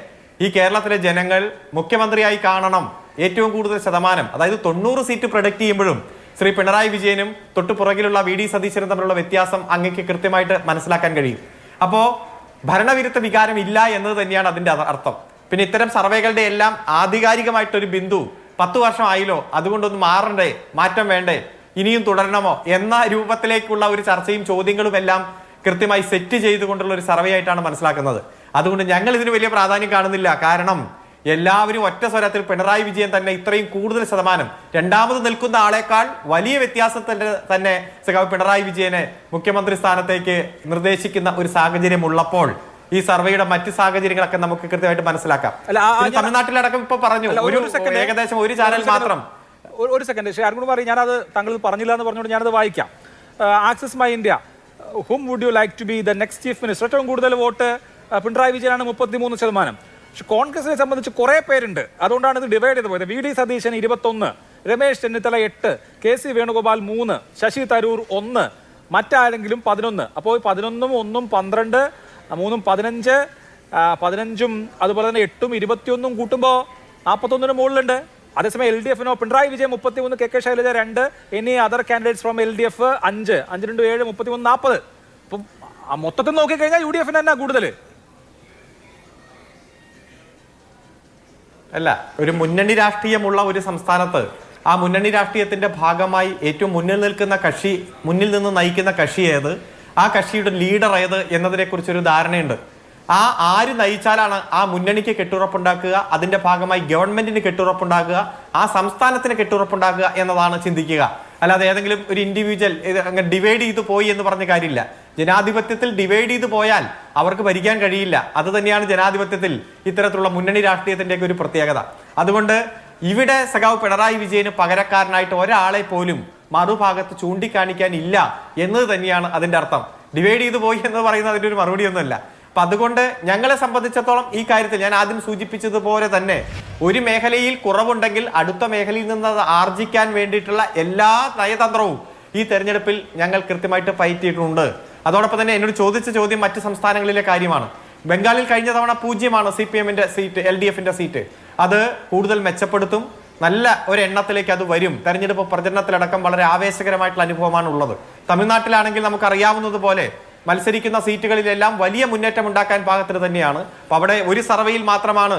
ഈ കേരളത്തിലെ ജനങ്ങൾ മുഖ്യമന്ത്രിയായി കാണണം. ഏറ്റവും കൂടുതൽ ശതമാനം, അതായത് 90 സീറ്റ് പ്രൊഡക്റ്റ് ചെയ്യുമ്പോഴും ശ്രീ പിണറായി വിജയനും തൊട്ടു പുറകിലുള്ള VD സതീശനും തമ്മിലുള്ള വ്യത്യാസം അങ്ങേക്ക് കൃത്യമായിട്ട് മനസ്സിലാക്കാൻ കഴിയും. അപ്പോൾ ഭരണവിരുദ്ധ വികാരം ഇല്ല എന്നത് തന്നെയാണ് അതിന്റെ അർത്ഥം. പിന്നെ ഇത്തരം സർവേകളുടെ എല്ലാം ആധികാരികമായിട്ടൊരു ബിന്ദു 10 വർഷം ആയില്ലോ, അതുകൊണ്ടൊന്ന് മാറണ്ടേ, മാറ്റം വേണ്ടേ, ഇനിയും തുടരണമോ എന്ന രൂപത്തിലേക്കുള്ള ഒരു ചർച്ചയും ചോദ്യങ്ങളും എല്ലാം കൃത്യമായി സെറ്റ് ചെയ്തുകൊണ്ടുള്ള ഒരു സർവേ ആയിട്ടാണ് മനസ്സിലാക്കുന്നത്. അതുകൊണ്ട് ഞങ്ങൾ ഇതിന് വലിയ പ്രാധാന്യം കാണുന്നില്ല. കാരണം എല്ലാവരും ഒറ്റ സ്വരത്തിൽ പിണറായി വിജയൻ തന്നെ ഇത്രയും കൂടുതൽ ശതമാനം രണ്ടാമത് നിൽക്കുന്ന ആളെക്കാൾ വലിയ വ്യത്യാസത്തിന്റെ തന്നെ സഖാവ് പിണറായി വിജയനെ മുഖ്യമന്ത്രി സ്ഥാനത്തേക്ക് നിർദ്ദേശിക്കുന്ന ഒരു സാഹചര്യം ഉള്ളപ്പോൾ ഈ സർവേയുടെ മറ്റ് സാഹചര്യങ്ങളൊക്കെ നമുക്ക് കൃത്യമായിട്ട് മനസ്സിലാക്കാം. തമിഴ്നാട്ടിലടക്കം ഇപ്പൊ പറഞ്ഞു ഏകദേശം ഒരു ചാനൽ മാത്രം. ഒരു സെക്കൻഡ് ശ്രീ അരുൺകുമാർ, ഞാനത് താങ്കൾ പറഞ്ഞില്ല എന്ന് പറഞ്ഞുകൊണ്ട് ഞാനത് വായിക്കാം. Axis My India, whom would you like to be the next chief minister? ഏറ്റവും കൂടുതൽ വോട്ട് പിണറായി വിജയനാണ് 33%. പക്ഷെ കോൺഗ്രസിനെ സംബന്ധിച്ച് കുറെ പേരുണ്ട്, അതുകൊണ്ടാണ് ഇത് ഡിവൈഡ് ചെയ്ത് പോയത്. VD സതീശൻ 21, രമേശ് ചെന്നിത്തല 8, KC വേണുഗോപാൽ 3, ശശി തരൂർ 1, മറ്റാരെങ്കിലും 11. അപ്പോൾ 11ഉം 1ഉം 12, 3ഉം 15, 15ഉം അതുപോലെ തന്നെ 8ഉം 21ഉം കൂട്ടുമ്പോൾ 41ന് മുകളിലുണ്ട്. അതേസമയം LDF Pinarayi Vijayan 33, KK Shailaja 2, any other candidates from LDF 5, 5 2 7, 33 40. അപ്പം മൊത്തത്തിൽ നോക്കിക്കഴിഞ്ഞാൽ UDF തന്നെ കൂടുതൽ. അല്ല, ഒരു മുന്നണി രാഷ്ട്രീയമുള്ള ഒരു സംസ്ഥാനത്ത് ആ മുന്നണി രാഷ്ട്രീയത്തിന്റെ ഭാഗമായി ഏറ്റവും മുന്നിൽ നിൽക്കുന്ന കക്ഷി, മുന്നിൽ നിന്ന് നയിക്കുന്ന കക്ഷി ഏത്, ആ കക്ഷിയുടെ ലീഡർ ഏത് എന്നതിനെ കുറിച്ചൊരു ധാരണയുണ്ട്. ആര് നയിച്ചാലാണ് ആ മുന്നണിക്ക് കെട്ടുറപ്പുണ്ടാക്കുക, അതിന്റെ ഭാഗമായി ഗവൺമെന്റിന് കെട്ടുറപ്പുണ്ടാക്കുക, ആ സംസ്ഥാനത്തിന് കെട്ടുറപ്പുണ്ടാക്കുക എന്നതാണ് ചിന്തിക്കുക. അല്ലാതെ ഏതെങ്കിലും ഒരു ഇൻഡിവിജ്വൽ അങ്ങ് ഡിവൈഡ് ചെയ്ത് പോയി എന്ന് പറഞ്ഞ കാര്യമില്ല. ജനാധിപത്യത്തിൽ ഡിവൈഡ് ചെയ്ത് പോയാൽ അവർക്ക് ഭരിക്കാൻ കഴിയില്ല. അത് തന്നെയാണ് ജനാധിപത്യത്തിൽ ഇത്തരത്തിലുള്ള മുന്നണി രാഷ്ട്രീയത്തിൻ്റെയൊക്കെ ഒരു പ്രത്യേകത. അതുകൊണ്ട് ഇവിടെ സഖാവ് പിണറായി വിജയന് പകരക്കാരനായിട്ട് ഒരാളെ പോലും മറുഭാഗത്ത് ചൂണ്ടിക്കാണിക്കാൻ ഇല്ല എന്നത് തന്നെയാണ് അതിന്റെ അർത്ഥം. ഡിവൈഡ് ചെയ്ത് പോയി എന്ന് പറയുന്നത് അതിൻ്റെ ഒരു മറുപടി ഒന്നുമല്ല. അപ്പൊ അതുകൊണ്ട് ഞങ്ങളെ സംബന്ധിച്ചിടത്തോളം ഈ കാര്യത്തിൽ ഞാൻ ആദ്യം സൂചിപ്പിച്ചതുപോലെ തന്നെ ഒരു മേഖലയിൽ കുറവുണ്ടെങ്കിൽ അടുത്ത മേഖലയിൽ നിന്ന് അത് ആർജിക്കാൻ വേണ്ടിയിട്ടുള്ള എല്ലാ നയതന്ത്രവും ഈ തെരഞ്ഞെടുപ്പിൽ ഞങ്ങൾ കൃത്യമായിട്ട് പയറ്റിയിട്ടുണ്ട്. അതോടൊപ്പം തന്നെ എന്നോട് ചോദിച്ച ചോദ്യം മറ്റ് സംസ്ഥാനങ്ങളിലെ കാര്യമാണ്. ബംഗാളിൽ കഴിഞ്ഞ തവണ 0 CPM-ന്റെ സീറ്റ്, LDF-ന്റെ സീറ്റ്. അത് കൂടുതൽ മെച്ചപ്പെടുത്തും, നല്ല ഒരു എണ്ണത്തിലേക്ക് അത് വരും. തെരഞ്ഞെടുപ്പ് പ്രചരണത്തിലടക്കം വളരെ ആവേശകരമായിട്ടുള്ള അനുഭവമാണ് ഉള്ളത്. തമിഴ്നാട്ടിലാണെങ്കിൽ നമുക്കറിയാവുന്നതുപോലെ മത്സരിക്കുന്ന സീറ്റുകളിലെല്ലാം വലിയ മുന്നേറ്റം ഉണ്ടാക്കാൻ പാകത്തിന് തന്നെയാണ്. അപ്പൊ അവിടെ ഒരു സർവേയിൽ മാത്രമാണ്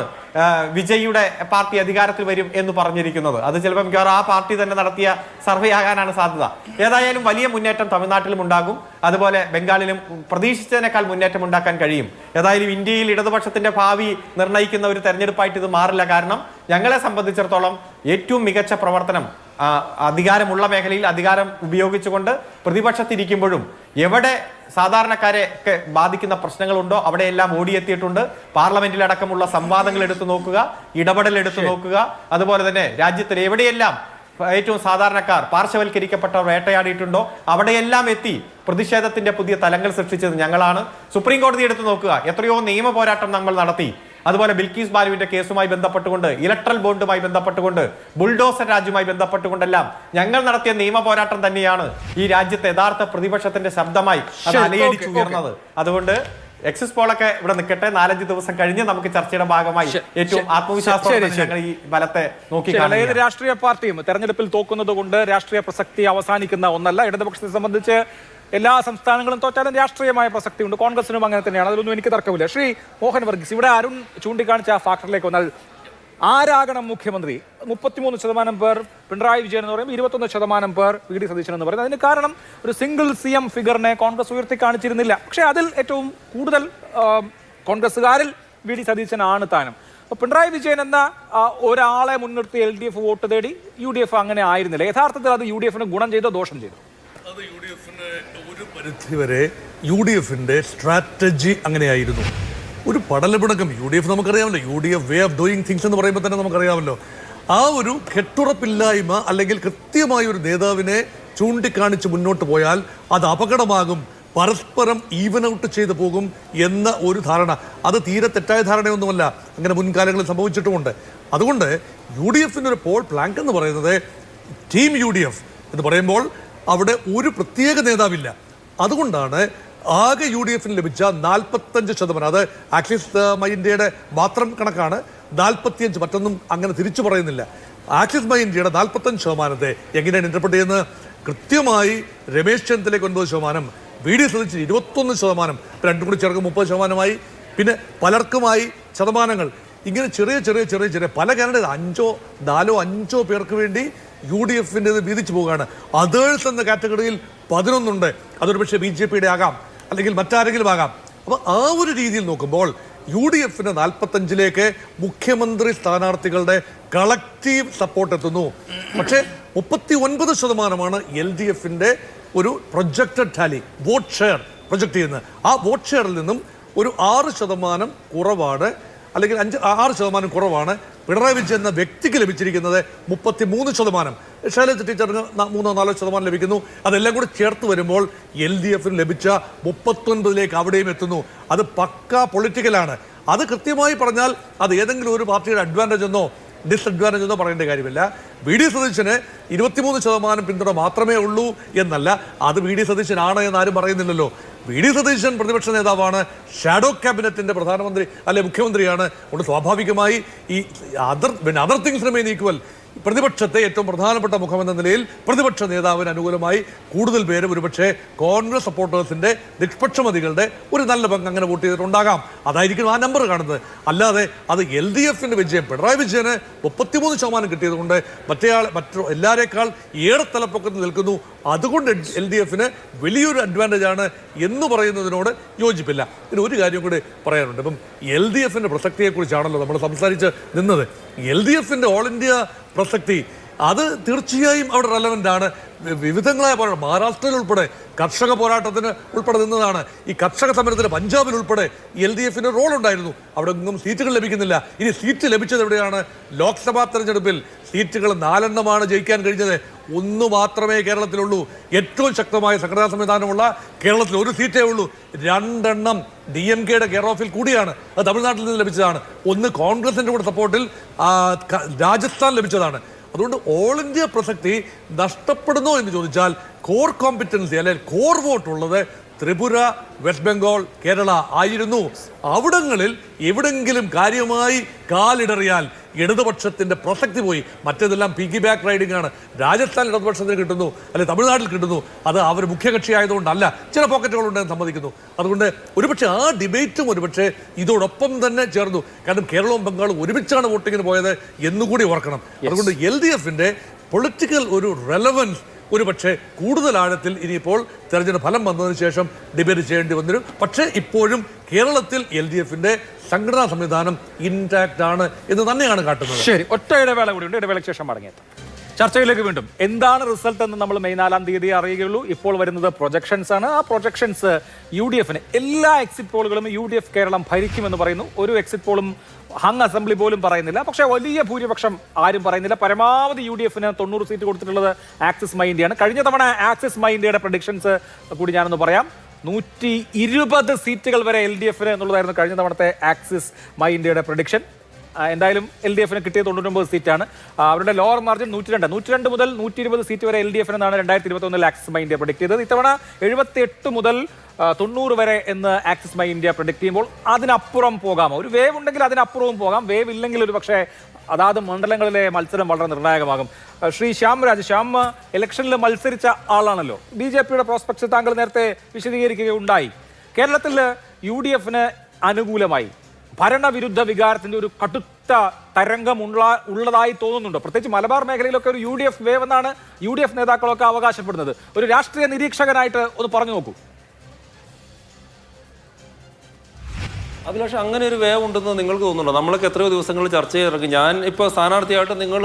വിജയിയുടെ പാർട്ടി അധികാരത്തിൽ വരും എന്ന് പറഞ്ഞിരിക്കുന്നത്. അത് ചിലപ്പോൾ മിക്കവാറും ആ പാർട്ടി തന്നെ നടത്തിയ സർവേ ആകാനാണ് സാധ്യത. ഏതായാലും വലിയ മുന്നേറ്റം തമിഴ്നാട്ടിലും ഉണ്ടാകും, അതുപോലെ ബംഗാളിലും പ്രതീക്ഷിച്ചതിനേക്കാൾ മുന്നേറ്റം ഉണ്ടാക്കാൻ കഴിയും. ഏതായാലും ഇന്ത്യയിൽ ഇടതുപക്ഷത്തിന്റെ ഭാവി നിർണ്ണയിക്കുന്ന ഒരു തെരഞ്ഞെടുപ്പായിട്ട് ഇത് മാറില്ല. കാരണം ഞങ്ങളെ സംബന്ധിച്ചിടത്തോളം ഏറ്റവും മികച്ച പ്രവർത്തനം അധികാരമുള്ള മേഖലയിൽ അധികാരം ഉപയോഗിച്ചുകൊണ്ട് പ്രതിപക്ഷത്തിരിക്കുമ്പോഴും എവിടെ സാധാരണക്കാരെ ഒക്കെ ബാധിക്കുന്ന പ്രശ്നങ്ങളുണ്ടോ അവിടെയെല്ലാം ഓടിയെത്തിയിട്ടുണ്ട്. പാർലമെന്റിലടക്കമുള്ള സംവാദങ്ങൾ എടുത്തു നോക്കുക, ഇടപെടൽ എടുത്തു നോക്കുക, അതുപോലെ തന്നെ രാജ്യത്തിൽ എവിടെയെല്ലാം ഏറ്റവും സാധാരണക്കാർ പാർശ്വവൽക്കരിക്കപ്പെട്ടവർ വേട്ടയാടിയിട്ടുണ്ടോ അവിടെയെല്ലാം എത്തി പ്രതിഷേധത്തിന്റെ പുതിയ തലങ്ങൾ സൃഷ്ടിച്ചത് ഞങ്ങളാണ്. സുപ്രീം കോടതി എടുത്തു നോക്കുക, എത്രയോ നിയമ പോരാട്ടം നമ്മൾ നടത്തി. അതുപോലെ ബിൽക്കീസ് ബാലുവിന്റെ കേസുമായി ബന്ധപ്പെട്ടുകൊണ്ട്, ഇലക്ട്രൽ ബോണ്ടുമായി ബന്ധപ്പെട്ടുകൊണ്ട്, ബുൾഡോസർ രാജുമായി ബന്ധപ്പെട്ടുകൊണ്ടെല്ലാം ഞങ്ങൾ നടത്തിയ നിയമ പോരാട്ടം തന്നെയാണ് ഈ രാജ്യത്തെ യഥാർത്ഥ പ്രതിപക്ഷത്തിന്റെ ശബ്ദമായി അത് അലയടിച്ചു ഉയർന്നത്. അതുകൊണ്ട് എക്സിസ് പോളൊക്കെ ഇവിടെ നിൽക്കട്ടെ, 4-5 ദിവസം കഴിഞ്ഞ് നമുക്ക് ചർച്ചയുടെ ഭാഗമായി ഏറ്റവും ആത്മവിശ്വാസത്തോടെ ഞങ്ങൾ ഈ ഫലത്തെ നോക്കി. ഏത് രാഷ്ട്രീയ പാർട്ടിയും തെരഞ്ഞെടുപ്പിൽ തോക്കുന്നത് കൊണ്ട് രാഷ്ട്രീയ പ്രസക്തി അവസാനിക്കുന്ന ഒന്നല്ല. ഇടതുപക്ഷത്തെ സംബന്ധിച്ച് എല്ലാ സംസ്ഥാനങ്ങളും തോറ്റാലും രാഷ്ട്രീയമായ പ്രസക്തിയുണ്ട്. കോൺഗ്രസിനും അങ്ങനെ തന്നെയാണ്, അതിലൊന്നും എനിക്ക് തർക്കമില്ല. ശ്രീ മോഹൻ വർഗീസ്, ഇവിടെ അരുൺ ചൂണ്ടിക്കാണിച്ച ആ ഫാക്ടറിലേക്ക് വന്നാൽ ആരാകണം മുഖ്യമന്ത്രി? 33% പേർ പിണറായി വിജയൻ എന്ന് പറയുമ്പോൾ 21% പേർ VD സതീശൻ എന്ന് പറയുന്നത്. അതിന് കാരണം ഒരു സിംഗിൾ CM ഫിഗറിനെ കോൺഗ്രസ് ഉയർത്തി കാണിച്ചിരുന്നില്ല. പക്ഷേ അതിൽ ഏറ്റവും കൂടുതൽ കോൺഗ്രസ്സുകാരിൽ VD സതീശനാണ് താനും. അപ്പോൾ പിണറായി വിജയൻ എന്ന ഒരാളെ മുൻനിർത്തി LDF വോട്ട് തേടി. UDF അങ്ങനെ ആയിരുന്നില്ല. യഥാർത്ഥത്തിൽ അത് UDF-ന് ഗുണം ചെയ്തോ ദോഷം ചെയ്തോ? അത് UDF-ന് ഒരു പരിധിവരെ UDF-ന്റെ സ്ട്രാറ്റജി അങ്ങനെയായിരുന്നു. ഒരു പടലപിണക്കം UDF നമുക്കറിയാമല്ലോ, UDF way of doing things എന്ന് പറയുമ്പോൾ തന്നെ നമുക്കറിയാമല്ലോ. ആ ഒരു കെട്ടുറപ്പില്ലായ്മ അല്ലെങ്കിൽ കൃത്യമായ ഒരു നേതാവിനെ ചൂണ്ടിക്കാണിച്ച് മുന്നോട്ട് പോയാൽ അത് അപകടമാകും, പരസ്പരം ഈവൻ ഔട്ട് ചെയ്തു പോകും എന്ന ഒരു ധാരണ, അത് തീരെ തെറ്റായ ധാരണയൊന്നുമല്ല, അങ്ങനെ മുൻകാലങ്ങളിൽ സംഭവിച്ചിട്ടുമുണ്ട്. അതുകൊണ്ട് UDF-ന്റെ ഒരു പോൾ പ്ലാങ്ക് എന്ന് പറയുന്നത് ടീം UDF എന്ന് പറയുമ്പോൾ അവിടെ ഒരു പ്രത്യേക നേതാവില്ല. അതുകൊണ്ടാണ് ആകെ UDF-ന് ലഭിച്ച 45%, അത് ആക്സിസ് മൈ ഇന്ത്യയുടെ മാത്രം കണക്കാണ്, 45, മറ്റൊന്നും അങ്ങനെ തിരിച്ചു പറയുന്നില്ല. ആക്സിസ് മൈ ഇന്ത്യയുടെ 45% എങ്ങനെയാണ് ഇന്റർപ്രറ്റ് ചെയ്യുന്നത്? കൃത്യമായി രമേശ് ചെന്നിത്തലയ്ക്ക് 9%, VD സതീശന് 21%, രണ്ടും കൂടി ചേർക്കും 30%. പിന്നെ പലർക്കുമായി ശതമാനങ്ങൾ ഇങ്ങനെ ചെറിയ ചെറിയ ചെറിയ ചെറിയ പല കാൻഡിഡേറ്റ് 5, 4, 5 പേർക്ക് വേണ്ടി UDF-ന്റെ വീതിച്ചു പോവുകയാണ്. അതേഴ്സ് എന്ന കാറ്റഗറിയിൽ 11 ഉണ്ട്. അതൊരു പക്ഷേ BJP-യുടെ ആകാം, അല്ലെങ്കിൽ മറ്റാരെങ്കിലും ആകാം. അപ്പോൾ ആ ഒരു രീതിയിൽ നോക്കുമ്പോൾ UDFന് 45-ലേക്ക് മുഖ്യമന്ത്രി സ്ഥാനാർത്ഥികളുടെ കളക്റ്റീവ് സപ്പോർട്ട് എത്തുന്നു. പക്ഷേ 39% LDFന്റെ ഒരു projected Tally vote share project ചെയ്യുന്നത്. ആ വോട്ട് ഷെയറിൽ നിന്നും ഒരു 6% കുറവാണ്, അല്ലെങ്കിൽ 6% കുറവാണ് പിണറായി വിജയൻ എന്ന വ്യക്തിക്ക് ലഭിച്ചിരിക്കുന്നത്. 33%. ശൈലജ ടീച്ചറിന് 3-4% ലഭിക്കുന്നു. അതെല്ലാം കൂടി ചേർത്ത് വരുമ്പോൾ LDFന് ലഭിച്ച 39-ലേക്ക് അവിടെയും എത്തുന്നു. അത് പക്കാ പൊളിറ്റിക്കലാണ്. അത് കൃത്യമായി പറഞ്ഞാൽ അത് ഏതെങ്കിലും ഒരു പാർട്ടിയുടെ അഡ്വാൻറ്റേജ് എന്നോ ഡിസ്അഡ്വാൻറ്റേജ് എന്നോ പറയേണ്ട കാര്യമില്ല. VD സതീശന് 23% പിന്തുണ മാത്രമേ ഉള്ളൂ എന്നല്ല, അത് VD സതീശനാണ് എന്ന് ആരും പറയുന്നില്ലല്ലോ. VD സതീശൻ പ്രതിപക്ഷ നേതാവാണ്, ഷാഡോ ക്യാബിനറ്റിന്റെ പ്രധാനമന്ത്രി അല്ലെ മുഖ്യമന്ത്രിയാണ്. അതുകൊണ്ട് സ്വാഭാവികമായി ഈ അതർ തിങ്സ് റിമെയിൻ ഈക്വൽ, പ്രതിപക്ഷത്തെ ഏറ്റവും പ്രധാനപ്പെട്ട മുഖമെന്ന നിലയിൽ പ്രതിപക്ഷ നേതാവിന് അനുകൂലമായി കൂടുതൽ പേര് ഒരുപക്ഷെ കോൺഗ്രസ് സപ്പോർട്ടേഴ്സിന്റെ നിഷ്പക്ഷമതികളുടെ ഒരു നല്ല പങ്ക് അങ്ങനെ വോട്ട് ചെയ്തിട്ടുണ്ടാകാം. അതായിരിക്കും ആ നമ്പർ കാണുന്നത്. അല്ലാതെ അത് LDFന്റെ വിജയം, പിണറായി വിജയന് 33% കിട്ടിയത് കൊണ്ട് എല്ലാവരേക്കാൾ ഏറെ തലപ്പൊക്കത്തിൽ നിൽക്കുന്നു, അതുകൊണ്ട് LDFന് വലിയൊരു അഡ്വാൻറ്റേജ് ആണ് എന്ന് പറയുന്നതിനോട് യോജിപ്പില്ല. പിന്നെ ഒരു കാര്യം കൂടി പറയാനുണ്ട്. ഇപ്പം LDFന്റെ പ്രസക്തിയെക്കുറിച്ചാണല്ലോ നമ്മൾ സംസാരിച്ച് നിന്നത്. LDFന്റെ ഓൾ ഇന്ത്യ പ്രസക്തി അത് തീർച്ചയായും അവിടെ റെലവൻ്റ് ആണ്. വിവിധങ്ങളായ പോരാട്ടം, മഹാരാഷ്ട്രയിൽ ഉൾപ്പെടെ കർഷക പോരാട്ടത്തിന് ഉൾപ്പെടെ നിന്നതാണ്. ഈ കർഷക സമരത്തിന് പഞ്ചാബിൽ ഉൾപ്പെടെ LDFന് റോൾ ഉണ്ടായിരുന്നു. അവിടെ ഒന്നും സീറ്റുകൾ ലഭിക്കുന്നില്ല. ഇനി സീറ്റ് ലഭിച്ചത് എവിടെയാണ്? ലോക്സഭാ തെരഞ്ഞെടുപ്പിൽ സീറ്റുകൾ 4 ജയിക്കാൻ കഴിഞ്ഞത്. 1 മാത്രമേ കേരളത്തിലുള്ളൂ. ഏറ്റവും ശക്തമായ സംഘടനാ സംവിധാനമുള്ള കേരളത്തിൽ 1 സീറ്റേ ഉള്ളൂ. 2 DMKയുടെ കെയർ ഓഫിൽ കൂടിയാണ്. അത് തമിഴ്നാട്ടിൽ നിന്ന് ലഭിച്ചതാണ്. 1 കോൺഗ്രസിന്റെ കൂടെ സപ്പോർട്ടിൽ രാജസ്ഥാൻ ലഭിച്ചതാണ്. അതുകൊണ്ട് ഓൾ ഇന്ത്യ പ്രസക്തി നഷ്ടപ്പെടുന്നോ എന്ന് ചോദിച്ചാൽ കോർ കോമ്പിറ്റൻസി അല്ലെങ്കിൽ കോർ വോട്ട് ഉള്ളത് ത്രിപുര, വെസ്റ്റ് ബംഗാൾ, കേരള ആയിരുന്നു. അവിടങ്ങളിൽ എവിടെങ്കിലും കാര്യമായി കാലിടറിയാൽ ഇടതുപക്ഷത്തിന്റെ പ്രസക്തി പോയി. മറ്റേതെല്ലാം പിഗി ബാക്ക് റൈഡിംഗ് ആണ്. രാജസ്ഥാൻ ഇടതുപക്ഷത്തിന് കിട്ടുന്നു, അല്ലെങ്കിൽ തമിഴ്നാട്ടിൽ കിട്ടുന്നു. അത് അവർ മുഖ്യകക്ഷി ആയതുകൊണ്ടല്ല, ചില പോക്കറ്റുകൾ ഉണ്ടെന്ന് സമ്മതിക്കുന്നു. അതുകൊണ്ട് ഒരുപക്ഷെ ആ ഡിബേറ്റും ഒരുപക്ഷെ ഇതോടൊപ്പം തന്നെ ചേർന്നു. കാരണം കേരളവും ബംഗാളും ഒരുമിച്ചാണ് വോട്ടിങ്ങിന് പോയത് എന്നുകൂടി ഓർക്കണം. അതുകൊണ്ട് LDFന്റെ പൊളിറ്റിക്കൽ ഒരു റെലവൻസ് ഒരുപക്ഷെ കൂടുതൽ ആഴത്തിൽ ഇനിയിപ്പോൾ തെരഞ്ഞെടുപ്പ് ഫലം വന്നതിന് ശേഷം ഡിബേറ്റ് ചെയ്യേണ്ടി വന്നിരും. പക്ഷേ ഇപ്പോഴും കേരളത്തിൽ LDFന്റെ സംഘടനാ സംവിധാനം ഇൻടാക്ട് ആണ് എന്ന് തന്നെയാണ് കാട്ടുന്നത്. ശരി, ഒറ്റ ഇടവേള കൂടിയുണ്ട്. ഇടവേളയ്ക്ക് ശേഷം മടങ്ങിയെത്താം. ചർച്ചയിലേക്ക് വീണ്ടും. എന്താണ് റിസൾട്ട് എന്ന് നമ്മൾ മെയ് 4-ാം തീയതി അറിയുകയുള്ളൂ. ഇപ്പോൾ വരുന്നത് പ്രൊജക്ഷൻസ് ആണ്. ആ പ്രൊജക്ഷൻസ് UDFന് എല്ലാ എക്സിറ്റ് പോളുകളും UDF കേരളം ഭരിക്കുമെന്ന് പറയുന്നു. ഒരു എക്സിറ്റ് പോളും ഹങ് അസംബ്ലി പോലും പറയുന്നില്ല. പക്ഷേ വലിയ ഭൂരിപക്ഷം ആരും പറയുന്നില്ല. പരമാവധി UDFന് 90 സീറ്റ് കൊടുത്തിട്ടുള്ളത് ആക്സിസ് മൈ ഇന്ത്യയാണ്. കഴിഞ്ഞ തവണ ആക്സിസ് മൈ ഇന്ത്യയുടെ പ്രഡിക്ഷൻസ് കൂടി ഞാനൊന്ന് പറയാം. 120 സീറ്റുകൾ വരെ LDFന് എന്നുള്ളതായിരുന്നു കഴിഞ്ഞ തവണത്തെ ആക്സിസ് മൈ ഇന്ത്യയുടെ പ്രഡിക്ഷൻ. എന്തായാലും LDFന് കിട്ടിയത് 99 സീറ്റാണ്. അവരുടെ ലോവർ മാർജിൻ 102 മുതൽ 120 സീറ്റ് വരെ LDFന് എന്നാണ് 2021 ആക്സിസ് മൈ ഇന്ത്യ പ്രഡിക്ട് ചെയ്തത്. ഇത്തവണ 78 മുതൽ 90 വരെ എന്ന് ആക്സിസ് മൈ ഇന്ത്യ പ്രഡിക്ട് ചെയ്യുമ്പോൾ അതിനപ്പുറം പോകാമോ? ഒരു വേവ് ഉണ്ടെങ്കിൽ അതിനപ്പുറവും പോകാം. വേവ് ഇല്ലെങ്കിൽ ഒരു പക്ഷേ അതാത് മണ്ഡലങ്ങളിലെ മത്സരം വളരെ നിർണായകമാകും. ശ്രീ ശ്യാം ഇലക്ഷനിൽ മത്സരിച്ച ആളാണല്ലോ. BJPയുടെ പ്രോസ്പെക്ട്സ് താങ്കൾ നേരത്തെ വിശദീകരിക്കുകയുണ്ടായി. കേരളത്തിൽ UDFന് അനുകൂലമായി ഭരണവിരുദ്ധ വികാരത്തിന്റെ ഒരു കടുത്ത തരംഗം ഉള്ളതായി തോന്നുന്നുണ്ടോ? പ്രത്യേകിച്ച് മലബാർ മേഖലയിലൊക്കെ ഒരു UDF വേവ് എന്നാണ് UDF നേതാക്കളൊക്കെ അവകാശപ്പെടുന്നത്. ഒരു രാഷ്ട്രീയ നിരീക്ഷകനായിട്ട് ഒന്ന് പറഞ്ഞു നോക്കൂ. അഭിലാഷ്, അങ്ങനെ ഒരു വേവ് ഉണ്ടെന്ന് നിങ്ങൾക്ക് തോന്നുന്നുണ്ടോ? നമ്മളൊക്കെ എത്രയോ ദിവസങ്ങൾ ചർച്ച ചെയ്തിറങ്ങി. ഞാൻ ഇപ്പോൾ സ്ഥാനാർത്ഥിയായിട്ട് നിങ്ങൾ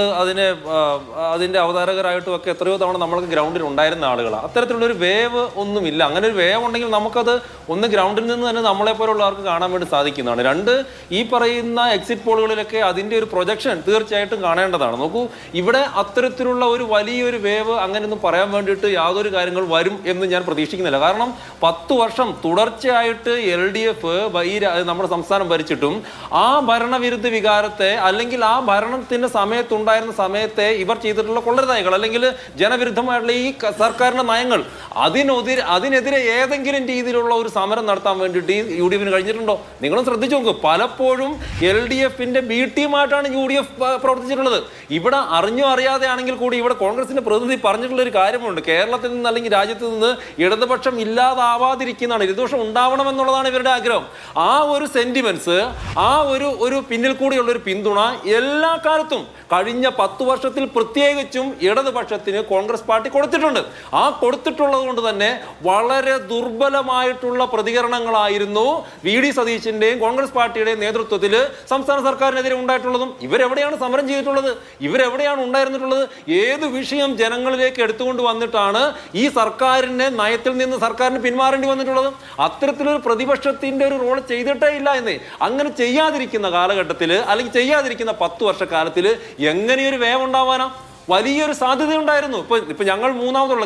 അതിൻ്റെ അവതാരകരായിട്ടും ഒക്കെ എത്രയോ തവണ നമ്മൾക്ക് ഗ്രൗണ്ടിൽ ഉണ്ടായിരുന്ന ആളുകളാണ്. അത്തരത്തിലുള്ളൊരു വേവ് ഒന്നുമില്ല. അങ്ങനെ ഒരു വേവ് ഉണ്ടെങ്കിൽ നമുക്കത് ഒന്ന് ഗ്രൗണ്ടിൽ നിന്ന് തന്നെ നമ്മളെപ്പോലുള്ള ആൾക്ക് കാണാൻ വേണ്ടി സാധിക്കുന്നതാണ്. 2, ഈ പറയുന്ന എക്സിറ്റ് പോളുകളിലൊക്കെ അതിൻ്റെ ഒരു പ്രൊജക്ഷൻ തീർച്ചയായിട്ടും കാണേണ്ടതാണ്. നോക്കൂ, ഇവിടെ അത്തരത്തിലുള്ള ഒരു വലിയൊരു വേവ് അങ്ങനെയൊന്നും പറയാൻ വേണ്ടിയിട്ട് യാതൊരു കാര്യങ്ങൾ വരും എന്ന് ഞാൻ പ്രതീക്ഷിക്കുന്നില്ല. കാരണം 10 വർഷം തുടർച്ചയായിട്ട് LDF നമ്മുടെ സംസ്ഥാനം ഭരിച്ചിട്ടും ആ ഭരണവിരുദ്ധ വികാരത്തെ, അല്ലെങ്കിൽ ആ ഭരണത്തിന്റെ സമയത്തുണ്ടായിരുന്ന സമയത്തെ ഇവർ ചെയ്തിട്ടുള്ള കൊള്ളരുതായ്കൾ അല്ലെങ്കിൽ ജനവിരുദ്ധമായിട്ടുള്ള ഈ സർക്കാരിന്റെ നയങ്ങൾ അതിനെതിരെ ഏതെങ്കിലും രീതിയിലുള്ള ഒരു സമരം നടത്താൻ വേണ്ടിയിട്ട് ഈ UDFന് കഴിഞ്ഞിട്ടുണ്ടോ? നിങ്ങളും ശ്രദ്ധിച്ചു നോക്ക്. പലപ്പോഴും LDFന്റെ B ടീമായിട്ടാണ് UDF പ്രവർത്തിച്ചിട്ടുള്ളത്. ഇവിടെ അറിഞ്ഞോ അറിയാതെ ആണെങ്കിൽ കൂടി ഇവിടെ കോൺഗ്രസിന്റെ പ്രതിനിധി പറഞ്ഞിട്ടുള്ള ഒരു കാര്യമുണ്ട്. കേരളത്തിൽ നിന്ന് അല്ലെങ്കിൽ രാജ്യത്ത് നിന്ന് ഇടതുപക്ഷം ഇല്ലാതാവാതിരിക്കുന്നതാണ്, ഇടതുപക്ഷം ഉണ്ടാവണം എന്നുള്ളതാണ് ഇവരുടെ ആഗ്രഹം. ആ ഒരു സെന്റിമെന്റ്സ്, ആ ഒരു പിന്നിൽ കൂടിയുള്ള ഒരു പിന്തുണ എല്ലാ കാലത്തും കഴിഞ്ഞ 10 വർഷത്തിൽ പ്രത്യേകിച്ചും ഇടതുപക്ഷത്തിന് കോൺഗ്രസ് പാർട്ടി കൊടുത്തിട്ടുണ്ട്. ആ കൊടുത്തിട്ടുള്ളത് കൊണ്ട് തന്നെ വളരെ ദുർബലമായിട്ടുള്ള പ്രതികരണങ്ങളായിരുന്നു VD സതീശന്റെയും കോൺഗ്രസ് പാർട്ടിയുടെയും നേതൃത്വത്തിൽ സംസ്ഥാന സർക്കാരിനെതിരെ ഉണ്ടായിട്ടുള്ളതും. ഇവരെവിടെയാണ് സമരം ചെയ്തിട്ടുള്ളത്? ഇവരെവിടെയാണ് ഉണ്ടായിരുന്നിട്ടുള്ളത്? ഏത് വിഷയം ജനങ്ങളിലേക്ക് എടുത്തുകൊണ്ട് വന്നിട്ടാണ് ഈ സർക്കാരിനെ നയത്തിൽ നിന്ന് സർക്കാരിന് പിന്മാറേണ്ടി വന്നിട്ടുള്ളത്? അത്തരത്തിലൊരു പ്രതിപക്ഷത്തിന്റെ ഒരു റോൾ ചെയ്തിട്ടേ ഇല്ല എന്നേ. അങ്ങനെ ചെയ്യാതിരിക്കുന്ന കാലഘട്ടത്തിൽ, അല്ലെങ്കിൽ ചെയ്യാതിരിക്കുന്ന 10 വർഷക്കാലത്തിൽ എങ്ങനെയൊരു വേവ് ഉണ്ടാവാനാ? വലിയൊരു സാധ്യതയുണ്ടായിരുന്നു. ഇപ്പൊ ഞങ്ങൾ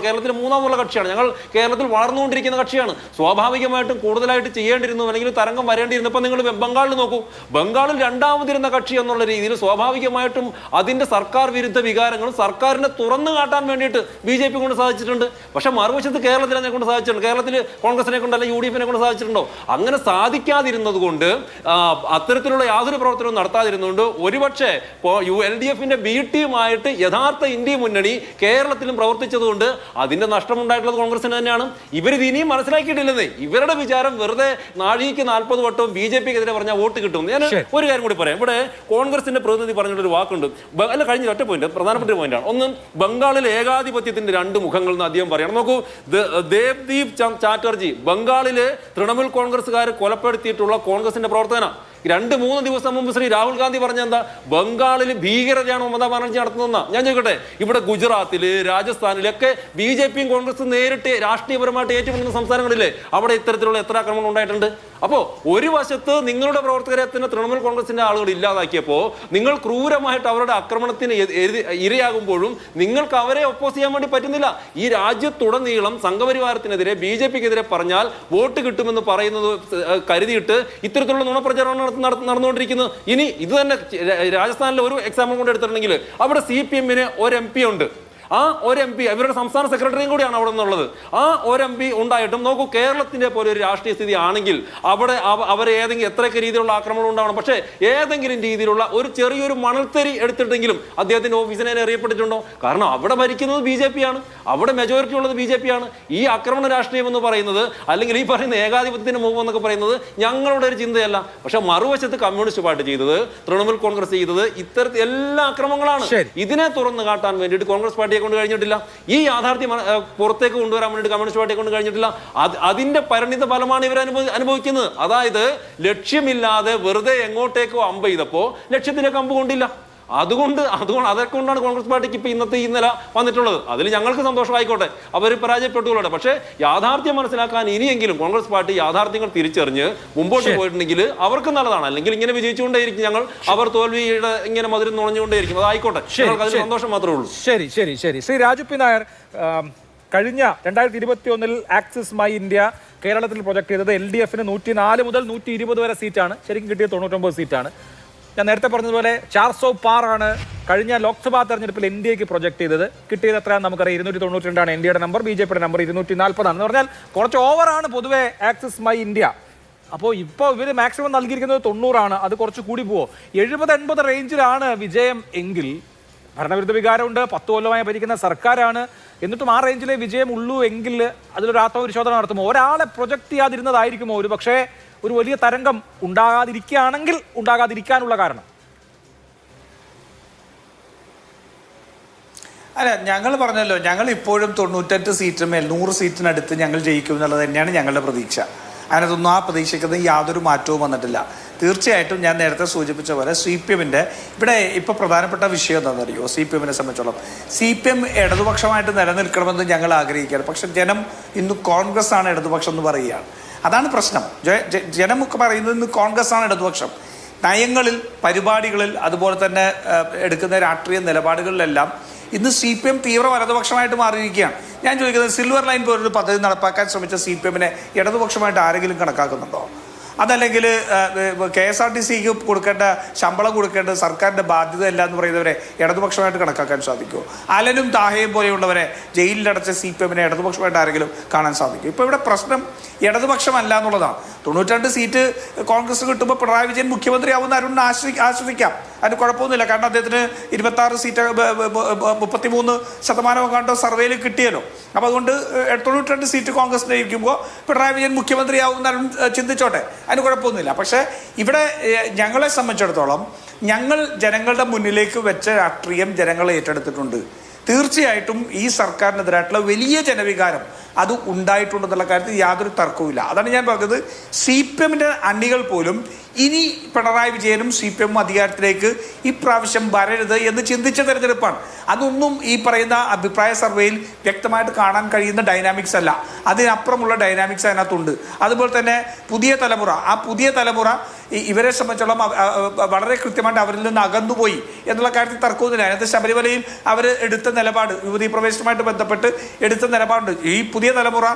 കേരളത്തിൽ മൂന്നാമതുള്ള കക്ഷിയാണ്. ഞങ്ങൾ കേരളത്തിൽ വളർന്നുകൊണ്ടിരിക്കുന്ന കക്ഷിയാണ്. സ്വാഭാവികമായിട്ടും കൂടുതലായിട്ട് ചെയ്യേണ്ടിയിരുന്നു, അല്ലെങ്കിൽ തരംഗം വരേണ്ടിയിരുന്നു. ഇപ്പൊ നിങ്ങൾ ബംഗാളിൽ നോക്കൂ. ബംഗാളിൽ രണ്ടാമതിരുന്ന കക്ഷി എന്നുള്ള രീതിയിൽ സ്വാഭാവികമായിട്ടും അതിന്റെ സർക്കാർ വിരുദ്ധ വികാരങ്ങളും സർക്കാരിനെ തുറന്നു കാട്ടാൻ വേണ്ടിയിട്ട് BJP കൊണ്ട് സാധിച്ചിട്ടുണ്ട്. പക്ഷെ മറുവശത്ത് കേരളത്തിൽ അതിനെ കൊണ്ട് സാധിച്ചിട്ടുണ്ട്. കേരളത്തിൽ കോൺഗ്രസിനെ കൊണ്ട് അല്ലെങ്കിൽ UDF കൊണ്ട് സാധിച്ചിട്ടുണ്ടോ? അങ്ങനെ സാധിക്കാതിരുന്നത് കൊണ്ട്, അത്തരത്തിലുള്ള യാതൊരു പ്രവർത്തനവും നടത്താതിരുന്നുകൊണ്ട് ഒരുപക്ഷെ LDF-ന്റെ B ടീമായിട്ട് യഥാർത്ഥ ഇന്ത്യ മുന്നണി കേരളത്തിലും പ്രവർത്തിച്ചതുകൊണ്ട് അതിന്റെ നഷ്ടമുണ്ടായിട്ടുള്ളത് കോൺഗ്രസിന് തന്നെയാണ്. ഇവരിത് ഇനിയും മനസ്സിലാക്കിയിട്ടില്ലെന്നേ. ഇവരുടെ വിചാരം വെറുതെ നാഴികയ്ക്ക് 40 വട്ടവും BJP-ക്കെതിരെ പറഞ്ഞാൽ വോട്ട് കിട്ടും. ഞാൻ ഒരു കാര്യം കൂടി പറയാം. ഇവിടെ കോൺഗ്രസിന്റെ പ്രതിനിധി പറഞ്ഞിട്ടൊരു വാക്കുണ്ട്. അല്ല, കഴിഞ്ഞ ഒറ്റ പോയിന്റ്, പ്രധാനപ്പെട്ട ഒരു പോയിന്റാണ്. ഒന്ന്, ബംഗാളിൽ ഏകാധിപത്യത്തിന്റെ 2 മുഖങ്ങൾ എന്ന് അദ്ദേഹം പറയണം. നോക്കൂ, ദേവ്ദീപ് ചാറ്റർജി ബംഗാളില് തൃണമൂൽ കോൺഗ്രസ്സുകാർ കൊലപ്പെടുത്തിയിട്ടുള്ള കോൺഗ്രസിന്റെ പ്രവർത്തന 2-3 ദിവസം മുമ്പ് ശ്രീ രാഹുൽ ഗാന്ധി പറഞ്ഞ എന്താ? ബംഗാളിൽ ഭീകരതയാണ് മമതാ ബാനർജി നടത്തുന്നതെന്നാ. ഞാൻ ചോദിക്കട്ടെ, ഇവിടെ ഗുജറാത്തില് രാജസ്ഥാനിലൊക്കെ BJP-യും കോൺഗ്രസും നേരിട്ട് രാഷ്ട്രീയപരമായിട്ട് ഏറ്റുമുട്ടുന്ന സംസ്ഥാനങ്ങളില്ലേ? അവിടെ ഇത്തരത്തിലുള്ള എത്ര ആക്രമണം ഉണ്ടായിട്ടുണ്ട്? അപ്പോ ഒരു വശത്ത് നിങ്ങളുടെ പ്രവർത്തകരെ തന്നെ തൃണമൂൽ കോൺഗ്രസിന്റെ ആളുകൾ ഇല്ലാതാക്കിയപ്പോ നിങ്ങൾ ക്രൂരമായിട്ട് അവരുടെ ആക്രമണത്തിന് ഇരയാകുമ്പോഴും നിങ്ങൾക്ക് അവരെ ഒപ്പോസ് ചെയ്യാൻ വേണ്ടി പറ്റുന്നില്ല. ഈ രാജ്യത്തുടനീളം സംഘപരിവാരത്തിനെതിരെ BJP-ക്കെതിരെ പറഞ്ഞാൽ വോട്ട് കിട്ടുമെന്ന് പറയുന്നത് കരുതിയിട്ട് ഇത്തരത്തിലുള്ള നുണപ്രചാരണം നടന്നുകൊണ്ടിരിക്കുന്നത്. ഇനി ഇത് തന്നെ രാജസ്ഥാനിലെ ഒരു എക്സാമ്പിൾ കൊണ്ട് എടുത്തിട്ടുണ്ടെങ്കിൽ അവിടെ CPM-ന് ഒരു MP ഉണ്ട്. ആ ഒരു MP ഇവരുടെ സംസ്ഥാന സെക്രട്ടറിയും കൂടിയാണ് അവിടെ നിന്നുള്ളത്. ആ ഒരു MP ഉണ്ടായിട്ടും നോക്കൂ, കേരളത്തിന്റെ പോലെ ഒരു രാഷ്ട്രീയ സ്ഥിതി ആണെങ്കിൽ അവിടെ അവർ എത്രയൊക്കെ രീതിയിലുള്ള ആക്രമണം ഉണ്ടാവണം. പക്ഷേ ഏതെങ്കിലും രീതിയിലുള്ള ഒരു ചെറിയൊരു മണൽത്തരി എടുത്തിട്ടെങ്കിലും അദ്ദേഹത്തിന്റെ ഓഫീസിനെ അറിയപ്പെട്ടിട്ടുണ്ടോ? കാരണം അവിടെ ഭരിക്കുന്നത് BJP-ആണ്, അവിടെ മെജോറിറ്റി ഉള്ളത് BJP-ആണ്. ഈ ആക്രമണ രാഷ്ട്രീയം എന്ന് പറയുന്നത്, അല്ലെങ്കിൽ ഈ പറയുന്ന ഏകാധിപത്യത്തിന്റെ മുഖം എന്നൊക്കെ പറയുന്നത് ഞങ്ങളുടെ ഒരു ചിന്തയല്ല. പക്ഷെ മറുവശത്ത് കമ്മ്യൂണിസ്റ്റ് പാർട്ടി ചെയ്തത്, തൃണമൂൽ കോൺഗ്രസ് ചെയ്തത് ഇത്തരത്തിൽ എല്ലാ അക്രമങ്ങളാണ്. ഇതിനെ തുറന്നു കാട്ടാൻ വേണ്ടിയിട്ട് കോൺഗ്രസ് പാർട്ടിയെ കൊണ്ട് കഴിഞ്ഞിട്ടില്ല. ഈ യാഥാർത്ഥ്യം പുറത്തേക്ക് കൊണ്ടുവരാൻ വേണ്ടി കമ്മ്യൂണിസ്റ്റ് പാർട്ടിയെ കൊണ്ട് കഴിഞ്ഞിട്ടില്ല. അതിന്റെ പരിണിത ഫലമാണ് ഇവർ അനുഭവിക്കുന്നത്. അതായത് ലക്ഷ്യമില്ലാതെ വെറുതെ എങ്ങോട്ടേക്കോ അമ്പ് ചെയ്തപ്പോ ലക്ഷ്യത്തിലേക്ക് അമ്പ് കൊണ്ടില്ല. അതുകൊണ്ട് അതൊക്കെ കൊണ്ടാണ് കോൺഗ്രസ് പാർട്ടിക്ക് ഇപ്പൊ ഈ നില വന്നിട്ടുള്ളത്. അതിൽ ഞങ്ങൾക്ക് സന്തോഷമായിക്കോട്ടെ, അവർ പരാജയപ്പെട്ടുകൊള്ളട്ടെ. പക്ഷേ യാഥാർത്ഥ്യം മനസ്സിലാക്കാൻ ഇനിയെങ്കിലും കോൺഗ്രസ് പാർട്ടി യാഥാർത്ഥ്യങ്ങൾ തിരിച്ചറിഞ്ഞ് മുമ്പോട്ട് പോയിട്ടുണ്ടെങ്കിൽ അവർക്ക് നല്ലതാണ്. അല്ലെങ്കിൽ ഇങ്ങനെ വിജയിച്ചുകൊണ്ടേയിരിക്കും ഞങ്ങൾ, അവർ തോൽവിയുടെ ഇങ്ങനെ മധുരം നുണഞ്ഞുകൊണ്ടേയിരിക്കും. അതായിക്കോട്ടെ, അതിൽ സന്തോഷം മാത്രമേ ഉള്ളൂ. ശരി ശരി ശരി ശ്രീ രാജു പി നായർ, കഴിഞ്ഞ 2021 ആക്സിസ് മൈ ഇന്ത്യ കേരളത്തിൽ പ്രൊജക്ട് ചെയ്തത് LDF-ന് 104 മുതൽ 120 വരെ സീറ്റാണ്. ശരിക്കും കിട്ടിയത് 99 സീറ്റാണ്. ഞാൻ നേരത്തെ പറഞ്ഞതുപോലെ 400 പാറാണ് കഴിഞ്ഞ ലോക്സഭാ തെരഞ്ഞെടുപ്പിൽ NDA-ക്ക് പ്രൊജക്ട് ചെയ്തത്. കിട്ടിയത് എത്രയാണെന്ന് നമുക്കറിയാം, 292 NDA-യുടെ നമ്പർ, BJP-യുടെ നമ്പർ 240 എന്ന് പറഞ്ഞാൽ കുറച്ച് ഓവറാണ് പൊതുവെ ആക്സിസ് മൈ ഇന്ത്യ. അപ്പോൾ ഇപ്പോൾ ഇവർ മാക്സിമം നൽകിയിരിക്കുന്നത് 90 അത് കുറച്ച് കൂടി പോവോ? 70-80 റേഞ്ചിലാണ് വിജയം എങ്കിൽ, ഭരണവിരുദ്ധ വികാരമുണ്ട്, 10 കൊല്ലമായി ഭരിക്കുന്ന സർക്കാരാണ്, എന്നിട്ടും ആ റേഞ്ചിലെ വിജയം ഉള്ളൂ എങ്കിൽ അതിലൊരു ആത്മപരിശോധന നടത്തുമോ? ഒരാളെ പ്രൊജക്ട് ചെയ്യാതിരുന്നതായിരിക്കുമോ ഒരു പക്ഷേ ഒരു വലിയ തരംഗം ഉണ്ടാകാതിരിക്കുകയാണെങ്കിൽ ഉണ്ടാകാതിരിക്കാനുള്ള കാരണം? അല്ല, ഞങ്ങൾ പറഞ്ഞല്ലോ, ഞങ്ങൾ ഇപ്പോഴും 98 സീറ്റുമേൽ 100 സീറ്റിനടുത്ത് ഞങ്ങൾ ജയിക്കും എന്നുള്ളത് തന്നെയാണ് ഞങ്ങളുടെ പ്രതീക്ഷ. അതിനകത്തൊന്നും ആ പ്രതീക്ഷയ്ക്ക് യാതൊരു മാറ്റവും വന്നിട്ടില്ല. തീർച്ചയായിട്ടും ഞാൻ നേരത്തെ സൂചിപ്പിച്ച പോലെ CPM-ന്റെ ഇവിടെ ഇപ്പോൾ പ്രധാനപ്പെട്ട വിഷയം എന്താണെന്നറിയോ? CPM-നെ സംബന്ധിച്ചോളം CPM ഇടതുപക്ഷമായിട്ട് നിലനിൽക്കണമെന്ന് ഞങ്ങൾ ആഗ്രഹിക്കുകയാണ്. പക്ഷെ ജനം ഇന്ന് കോൺഗ്രസ് ആണ് ഇടതുപക്ഷം എന്ന് പറയുകയാണ്. അതാണ് പ്രശ്നം. ജനമൊക്കെ പറയുന്നത് ഇന്ന് കോൺഗ്രസ് ആണ് ഇടതുപക്ഷം. നയങ്ങളിൽ, പരിപാടികളിൽ, അതുപോലെ തന്നെ എടുക്കുന്ന രാഷ്ട്രീയ നിലപാടുകളിലെല്ലാം ഇന്ന് CPM തീവ്ര വലതുപക്ഷമായിട്ട് മാറിയിരിക്കുകയാണ്. ഞാൻ ചോദിക്കുന്നത്, സിൽവർ ലൈൻ പോലൊരു പദ്ധതി നടപ്പാക്കാൻ ശ്രമിച്ച CPM-നെ ഇടതുപക്ഷമായിട്ട് ആരെങ്കിലും കണക്കാക്കുന്നുണ്ടോ? അതല്ലെങ്കിൽ KSRTC-ക്ക് കൊടുക്കേണ്ട ശമ്പളം കൊടുക്കേണ്ട സർക്കാരിൻ്റെ ബാധ്യതയല്ല എന്ന് പറയുന്നവരെ ഇടതുപക്ഷമായിട്ട് കണക്കാക്കാൻ സാധിക്കുമോ? അലനും താഹയും പോലെയുള്ളവരെ ജയിലിലടച്ച CPM-നെ ഇടതുപക്ഷമായിട്ട് ആരെങ്കിലും കാണാൻ സാധിക്കും? ഇപ്പോൾ ഇവിടെ പ്രശ്നം ഇടതുപക്ഷമല്ല എന്നുള്ളതാണ്. 92 സീറ്റ് കോൺഗ്രസ് കിട്ടുമ്പോൾ പിണറായി വിജയൻ മുഖ്യമന്ത്രിയാവുന്ന അരുണിന് ആശ്വസിക്കാം. അതിന് കുഴപ്പമൊന്നുമില്ല. കാരണം അദ്ദേഹത്തിന് 26 സീറ്റ് 33% കണ്ടോ സർവേയിൽ കിട്ടിയല്ലോ. അപ്പോൾ അതുകൊണ്ട് 92 സീറ്റ് കോൺഗ്രസിന് ഇരിക്കുമ്പോൾ പിണറായി വിജയൻ മുഖ്യമന്ത്രിയാവുന്ന അരുൺ ചിന്തിച്ചോട്ടെ. അതിന് കുഴപ്പമൊന്നുമില്ല. പക്ഷേ ഇവിടെ ഞങ്ങളെ സംബന്ധിച്ചിടത്തോളം ഞങ്ങൾ ജനങ്ങളുടെ മുന്നിലേക്ക് വെച്ച രാഷ്ട്രീയം ജനങ്ങൾ ഏറ്റെടുത്തിട്ടുണ്ട്. തീർച്ചയായിട്ടും ഈ സർക്കാരിനെതിരായിട്ടുള്ള വലിയ ജനവികാരം അത് ഉണ്ടായിട്ടുണ്ടെന്നുള്ള കാര്യത്തിൽ യാതൊരു തർക്കവുമില്ല. അതാണ് ഞാൻ പറഞ്ഞത്. CPM അണികൾ പോലും ഇനി പിണറായി വിജയനും CPM അധികാരത്തിലേക്ക് ഇപ്രാവശ്യം വരരുത് എന്ന് ചിന്തിച്ച തെരഞ്ഞെടുപ്പാണ്. അതൊന്നും ഈ പറയുന്ന അഭിപ്രായ സർവേയിൽ വ്യക്തമായിട്ട് കാണാൻ കഴിയുന്ന ഡൈനാമിക്സ് അല്ല, അതിനപ്പുറമുള്ള ഡൈനാമിക്സ് അതിനകത്തുണ്ട്. അതുപോലെ തന്നെ പുതിയ തലമുറ ഇവരെ സംബന്ധിച്ചോളം വളരെ കൃത്യമായിട്ട് അവരിൽ നിന്ന് അകന്നുപോയി എന്നുള്ള കാര്യത്തിൽ തർക്കമൊന്നുമില്ല. അതിനകത്ത് ശബരിമലയിൽ അവർ എടുത്ത നിലപാട്, യുവതീ പ്രവേശനവുമായിട്ട് ബന്ധപ്പെട്ട് എടുത്ത നിലപാടുണ്ട്. ഈ പുതിയ തലമുറ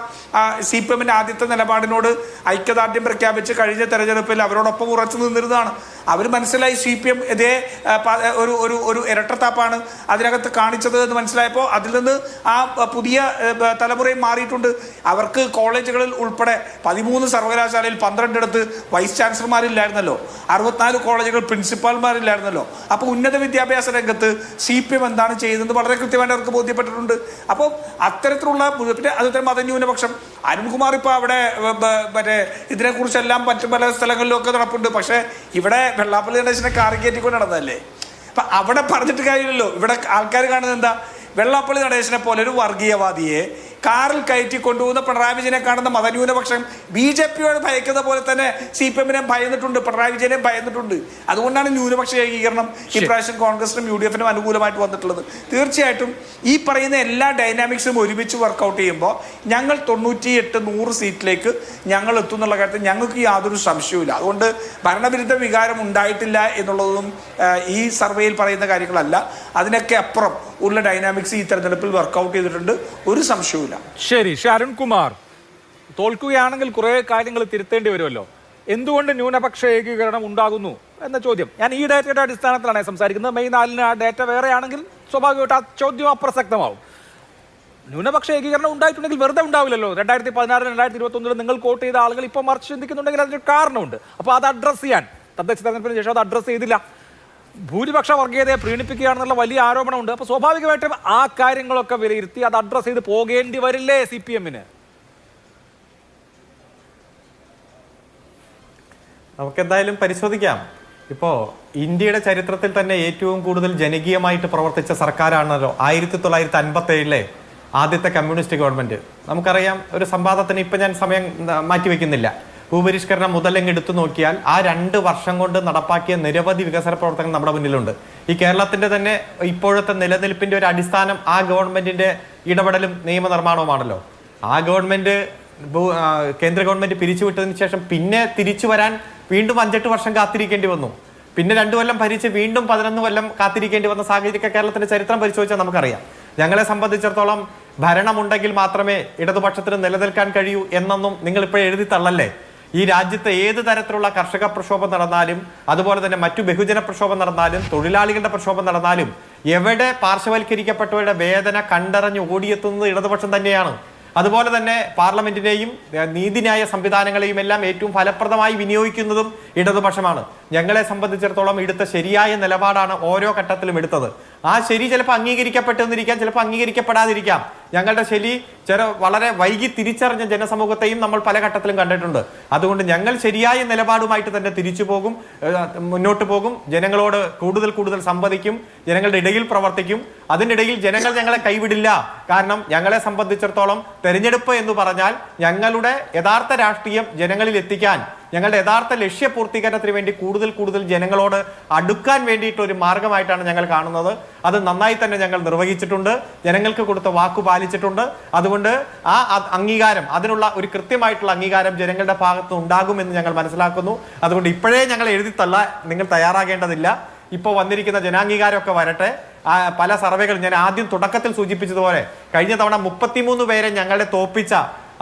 CPM ആദ്യത്തെ നിലപാടിനോട് ഐക്യദാർഢ്യം പ്രഖ്യാപിച്ച് കഴിഞ്ഞ തെരഞ്ഞെടുപ്പിൽ അവരോടൊപ്പം ഉറച്ചു നിന്നിരുന്നതാണ്. അവർ മനസ്സിലായി CPM ഇതേ ഒരു ഇരട്ടത്താപ്പാണ് അതിനകത്ത് കാണിച്ചത് എന്ന് മനസ്സിലായപ്പോൾ അതിൽ നിന്ന് ആ പുതിയ തലമുറയും മാറിയിട്ടുണ്ട്. അവർക്ക് കോളേജുകളിൽ ഉൾപ്പെടെ 13 സർവകലാശാലയിൽ 12 ഇടത്ത് വൈസ് ചാൻസലർമാരില്ലായിരുന്നല്ലോ, 64 കോളേജുകൾ പ്രിൻസിപ്പാൾമാരില്ലായിരുന്നല്ലോ. അപ്പോൾ ഉന്നത വിദ്യാഭ്യാസ രംഗത്ത് CPM എന്താണ് ചെയ്യുന്നത് വളരെ കൃത്യമായിട്ട് അവർക്ക് ബോധ്യപ്പെട്ടിട്ടുണ്ട്. അപ്പോൾ അത്തരത്തിലുള്ള പിന്നെ അതുപോലെ മതന്യൂനപക്ഷം അരുൺകുമാർ ഇപ്പോൾ അവിടെ ഇതിനെക്കുറിച്ചെല്ലാം മറ്റു പല സ്ഥലങ്ങളിലൊക്കെ നടപ്പുണ്ട്. പക്ഷേ ഇവിടെ വെള്ളാപ്പള്ളി ഗണേശനെ കാറി കയറ്റിക്കൊണ്ട് നടന്നതല്ലേ. അപ്പം അവിടെ പറഞ്ഞിട്ട് കാര്യമില്ലല്ലോ. ഇവിടെ ആൾക്കാർ കാണുന്നത് എന്താ? വെള്ളാപ്പള്ളി നടേശനെ പോലെ ഒരു വർഗീയവാദിയെ കാറിൽ കയറ്റി കൊണ്ടുപോകുന്ന പിണറായി വിജയനെ കാണുന്ന മതന്യൂനപക്ഷം BJPയോട് ഭയക്കുന്ന പോലെ തന്നെ CPM ഭയന്നിട്ടുണ്ട്, പിണറായി വിജയനെ ഭയന്നിട്ടുണ്ട്. അതുകൊണ്ടാണ് ന്യൂനപക്ഷ ഏകീകരണം ഇപ്രാവശ്യം കോൺഗ്രസിനും UDF അനുകൂലമായിട്ട് വന്നിട്ടുള്ളത്. തീർച്ചയായിട്ടും ഈ പറയുന്ന എല്ലാ ഡൈനാമിക്സും ഒരുമിച്ച് വർക്കൗട്ട് ചെയ്യുമ്പോൾ ഞങ്ങൾ 98-100 സീറ്റിലേക്ക് ഞങ്ങൾ എത്തുന്നുള്ള കാര്യത്തിൽ ഞങ്ങൾക്ക് യാതൊരു സംശയവുമില്ല. അതുകൊണ്ട് ഭരണവിരുദ്ധ വികാരം ഉണ്ടായിട്ടില്ല എന്നുള്ളതൊന്നും ഈ സർവേയിൽ പറയുന്ന കാര്യങ്ങളല്ല. അതിനൊക്കെ അപ്പുറം ഉള്ള ഡൈനാമിക്സ് ഈ തെരഞ്ഞെടുപ്പിൽ വർക്കൗട്ട് ചെയ്തിട്ടുണ്ട്, ഒരു സംശയവും. ശരി, അരുൺകുമാർ, തോൽക്കുകയാണെങ്കിൽ കുറെ കാര്യങ്ങൾ തിരുത്തേണ്ടി വരുമല്ലോ. എന്തുകൊണ്ട് ന്യൂനപക്ഷ ഏകീകരണം ഉണ്ടാകുന്നു എന്ന ചോദ്യം ഞാൻ ഈ ഡേറ്റയുടെ അടിസ്ഥാനത്തിലാണ് സംസാരിക്കുന്നത്. മെയ് 4 ആ ഡേറ്റ വേറെയാണെങ്കിൽ സ്വാഭാവികമായിട്ട് ആ ചോദ്യം അപ്രസക്തമാവും. ന്യൂനപക്ഷ ഏകീകരണം ഉണ്ടായിട്ടുണ്ടെങ്കിൽ വെറുതെ ഉണ്ടാവില്ലല്ലോ. 2016 2021 നിങ്ങൾ വോട്ട് ചെയ്ത ആളുകൾ ഇപ്പോൾ മറിച്ച് ചിന്തിക്കുന്നുണ്ടെങ്കിൽ അതിന് കാരണമുണ്ട്. അപ്പോൾ അത് അഡ്രസ്സ് ചെയ്യാൻ തദ്ദേശ തെരഞ്ഞെടുപ്പിന് ശേഷം അത് അഡ്രസ്സ് ചെയ്തില്ല. ഭൂരിപക്ഷ വർഗീയതയെ പ്രീണിപ്പിക്കുകയാണെന്നുള്ള വലിയ ആരോപണമുണ്ട്. അപ്പോൾ സ്വാഭാവികമായിട്ടും ആ കാര്യങ്ങളൊക്കെ വിലയിരുത്തി അത് അഡ്രസ്സ് ചെയ്ത് പോകേണ്ടി വരില്ലേ CPM? നമുക്കെന്തായാലും പരിശോധിക്കാം. ഇപ്പോൾ ഇന്ത്യയുടെ ചരിത്രത്തിൽ തന്നെ ഏറ്റവും കൂടുതൽ ജനകീയമായിട്ട് പ്രവർത്തിച്ച സർക്കാരാണല്ലോ 1957 ആദ്യത്തെ കമ്മ്യൂണിസ്റ്റ് ഗവൺമെന്റ്. നമുക്കറിയാം, ഒരു സംവാദത്തിന് ഇപ്പം ഞാൻ സമയം മാറ്റിവെക്കുന്നില്ല. ഭൂപരിഷ്കരണം മുതലെങ്ങ് എടുത്തു നോക്കിയാൽ ആ 2 വർഷം കൊണ്ട് നടപ്പാക്കിയ നിരവധി വികസന പ്രവർത്തനങ്ങൾ നമ്മുടെ മുന്നിലുണ്ട്. ഈ കേരളത്തിന്റെ തന്നെ ഇപ്പോഴത്തെ നിലനിൽപ്പിന്റെ ഒരു അടിസ്ഥാനം ആ ഗവൺമെന്റിന്റെ ഇടപെടലും നിയമനിർമ്മാണവുമാണല്ലോ. ആ ഗവൺമെന്റ് കേന്ദ്ര ഗവൺമെന്റ് പിരിച്ചുവിട്ടതിന് ശേഷം പിന്നെ തിരിച്ചു വരാൻ വീണ്ടും 5-8 വർഷം കാത്തിരിക്കേണ്ടി വന്നു. പിന്നെ 2 കൊല്ലം ഭരിച്ച് വീണ്ടും 11 കൊല്ലം കാത്തിരിക്കേണ്ടി വന്ന സാഹചര്യമൊക്കെ കേരളത്തിന്റെ ചരിത്രം പരിശോധിച്ചാൽ നമുക്കറിയാം. ഞങ്ങളെ സംബന്ധിച്ചിടത്തോളം ഭരണമുണ്ടെങ്കിൽ മാത്രമേ ഇടതുപക്ഷത്തിന് നിലനിൽക്കാൻ കഴിയൂ എന്നൊന്നും നിങ്ങൾ ഇപ്പോഴും എഴുതി തള്ളല്ലേ. ഈ രാജ്യത്ത് ഏത് തരത്തിലുള്ള കർഷക പ്രക്ഷോഭം നടന്നാലും, അതുപോലെ തന്നെ മറ്റു ബഹുജന പ്രക്ഷോഭം നടന്നാലും, തൊഴിലാളികളുടെ പ്രക്ഷോഭം നടന്നാലും, എവിടെ പാർശ്വവൽക്കരിക്കപ്പെട്ടവരുടെ വേദന കണ്ടറിഞ്ഞ് ഓടിയെത്തുന്നത് ഇടതുപക്ഷം തന്നെയാണ്. അതുപോലെ തന്നെ പാർലമെന്റിനെയും നീതിന്യായ സംവിധാനങ്ങളെയും എല്ലാം ഏറ്റവും ഫലപ്രദമായി വിനിയോഗിക്കുന്നതും ഇടതുപക്ഷമാണ്. ഞങ്ങളെ സംബന്ധിച്ചിടത്തോളം എടുത്ത ശരിയായ നിലപാടാണ് ഓരോ ഘട്ടത്തിലും എടുത്തത്. ആ ശരി ചിലപ്പോൾ അംഗീകരിക്കപ്പെട്ടെന്നിരിക്കാം, ചിലപ്പോൾ അംഗീകരിക്കപ്പെടാതിരിക്കാം. ഞങ്ങളുടെ ശരി വളരെ വൈകി തിരിച്ചറിഞ്ഞ ജനസമൂഹത്തെയും നമ്മൾ പല ഘട്ടത്തിലും കണ്ടിട്ടുണ്ട്. അതുകൊണ്ട് ഞങ്ങൾ ശരിയായ നിലപാടുമായിട്ട് തന്നെ തിരിച്ചു പോകും, മുന്നോട്ട് പോകും. ജനങ്ങളോട് കൂടുതൽ സംവദിക്കും, ജനങ്ങളുടെ ഇടയിൽ പ്രവർത്തിക്കും. അതിനിടയിൽ ജനങ്ങൾ ഞങ്ങളെ കൈവിടില്ല. കാരണം ഞങ്ങളെ സംബന്ധിച്ചിടത്തോളം തെരഞ്ഞെടുപ്പ് എന്ന് പറഞ്ഞാൽ ഞങ്ങളുടെ യഥാർത്ഥ രാഷ്ട്രീയം ജനങ്ങളിൽ എത്തിക്കാൻ, ഞങ്ങളുടെ യഥാർത്ഥ ലക്ഷ്യപൂർത്തീകരണത്തിന് വേണ്ടി കൂടുതൽ ജനങ്ങളോട് അടുക്കാൻ വേണ്ടിയിട്ട് ഒരു മാർഗമായിട്ടാണ് ഞങ്ങൾ കാണുന്നത്. അത് നന്നായി തന്നെ ഞങ്ങൾ നിർവഹിച്ചിട്ടുണ്ട്, ജനങ്ങൾക്ക് കൊടുത്ത വാക്കു പാലിച്ചിട്ടുണ്ട്. അതുകൊണ്ട് ആ അംഗീകാരം, അതിനുള്ള ഒരു കൃത്യമായിട്ടുള്ള അംഗീകാരം ജനങ്ങളുടെ ഭാഗത്ത് ഉണ്ടാകുമെന്ന് ഞങ്ങൾ മനസ്സിലാക്കുന്നു. അതുകൊണ്ട് ഇപ്പോഴേ ഞങ്ങൾ എഴുതിത്തള്ള നിങ്ങൾ തയ്യാറാകേണ്ടതില്ല. ഇപ്പോൾ വന്നിരിക്കുന്ന ജനാംഗീകാരമൊക്കെ വരട്ടെ. പല സർവേകൾ ഞാൻ ആദ്യം തുടക്കത്തിൽ സൂചിപ്പിച്ചതുപോലെ കഴിഞ്ഞ തവണ 33 പേരെ ഞങ്ങളെ തോപ്പിച്ച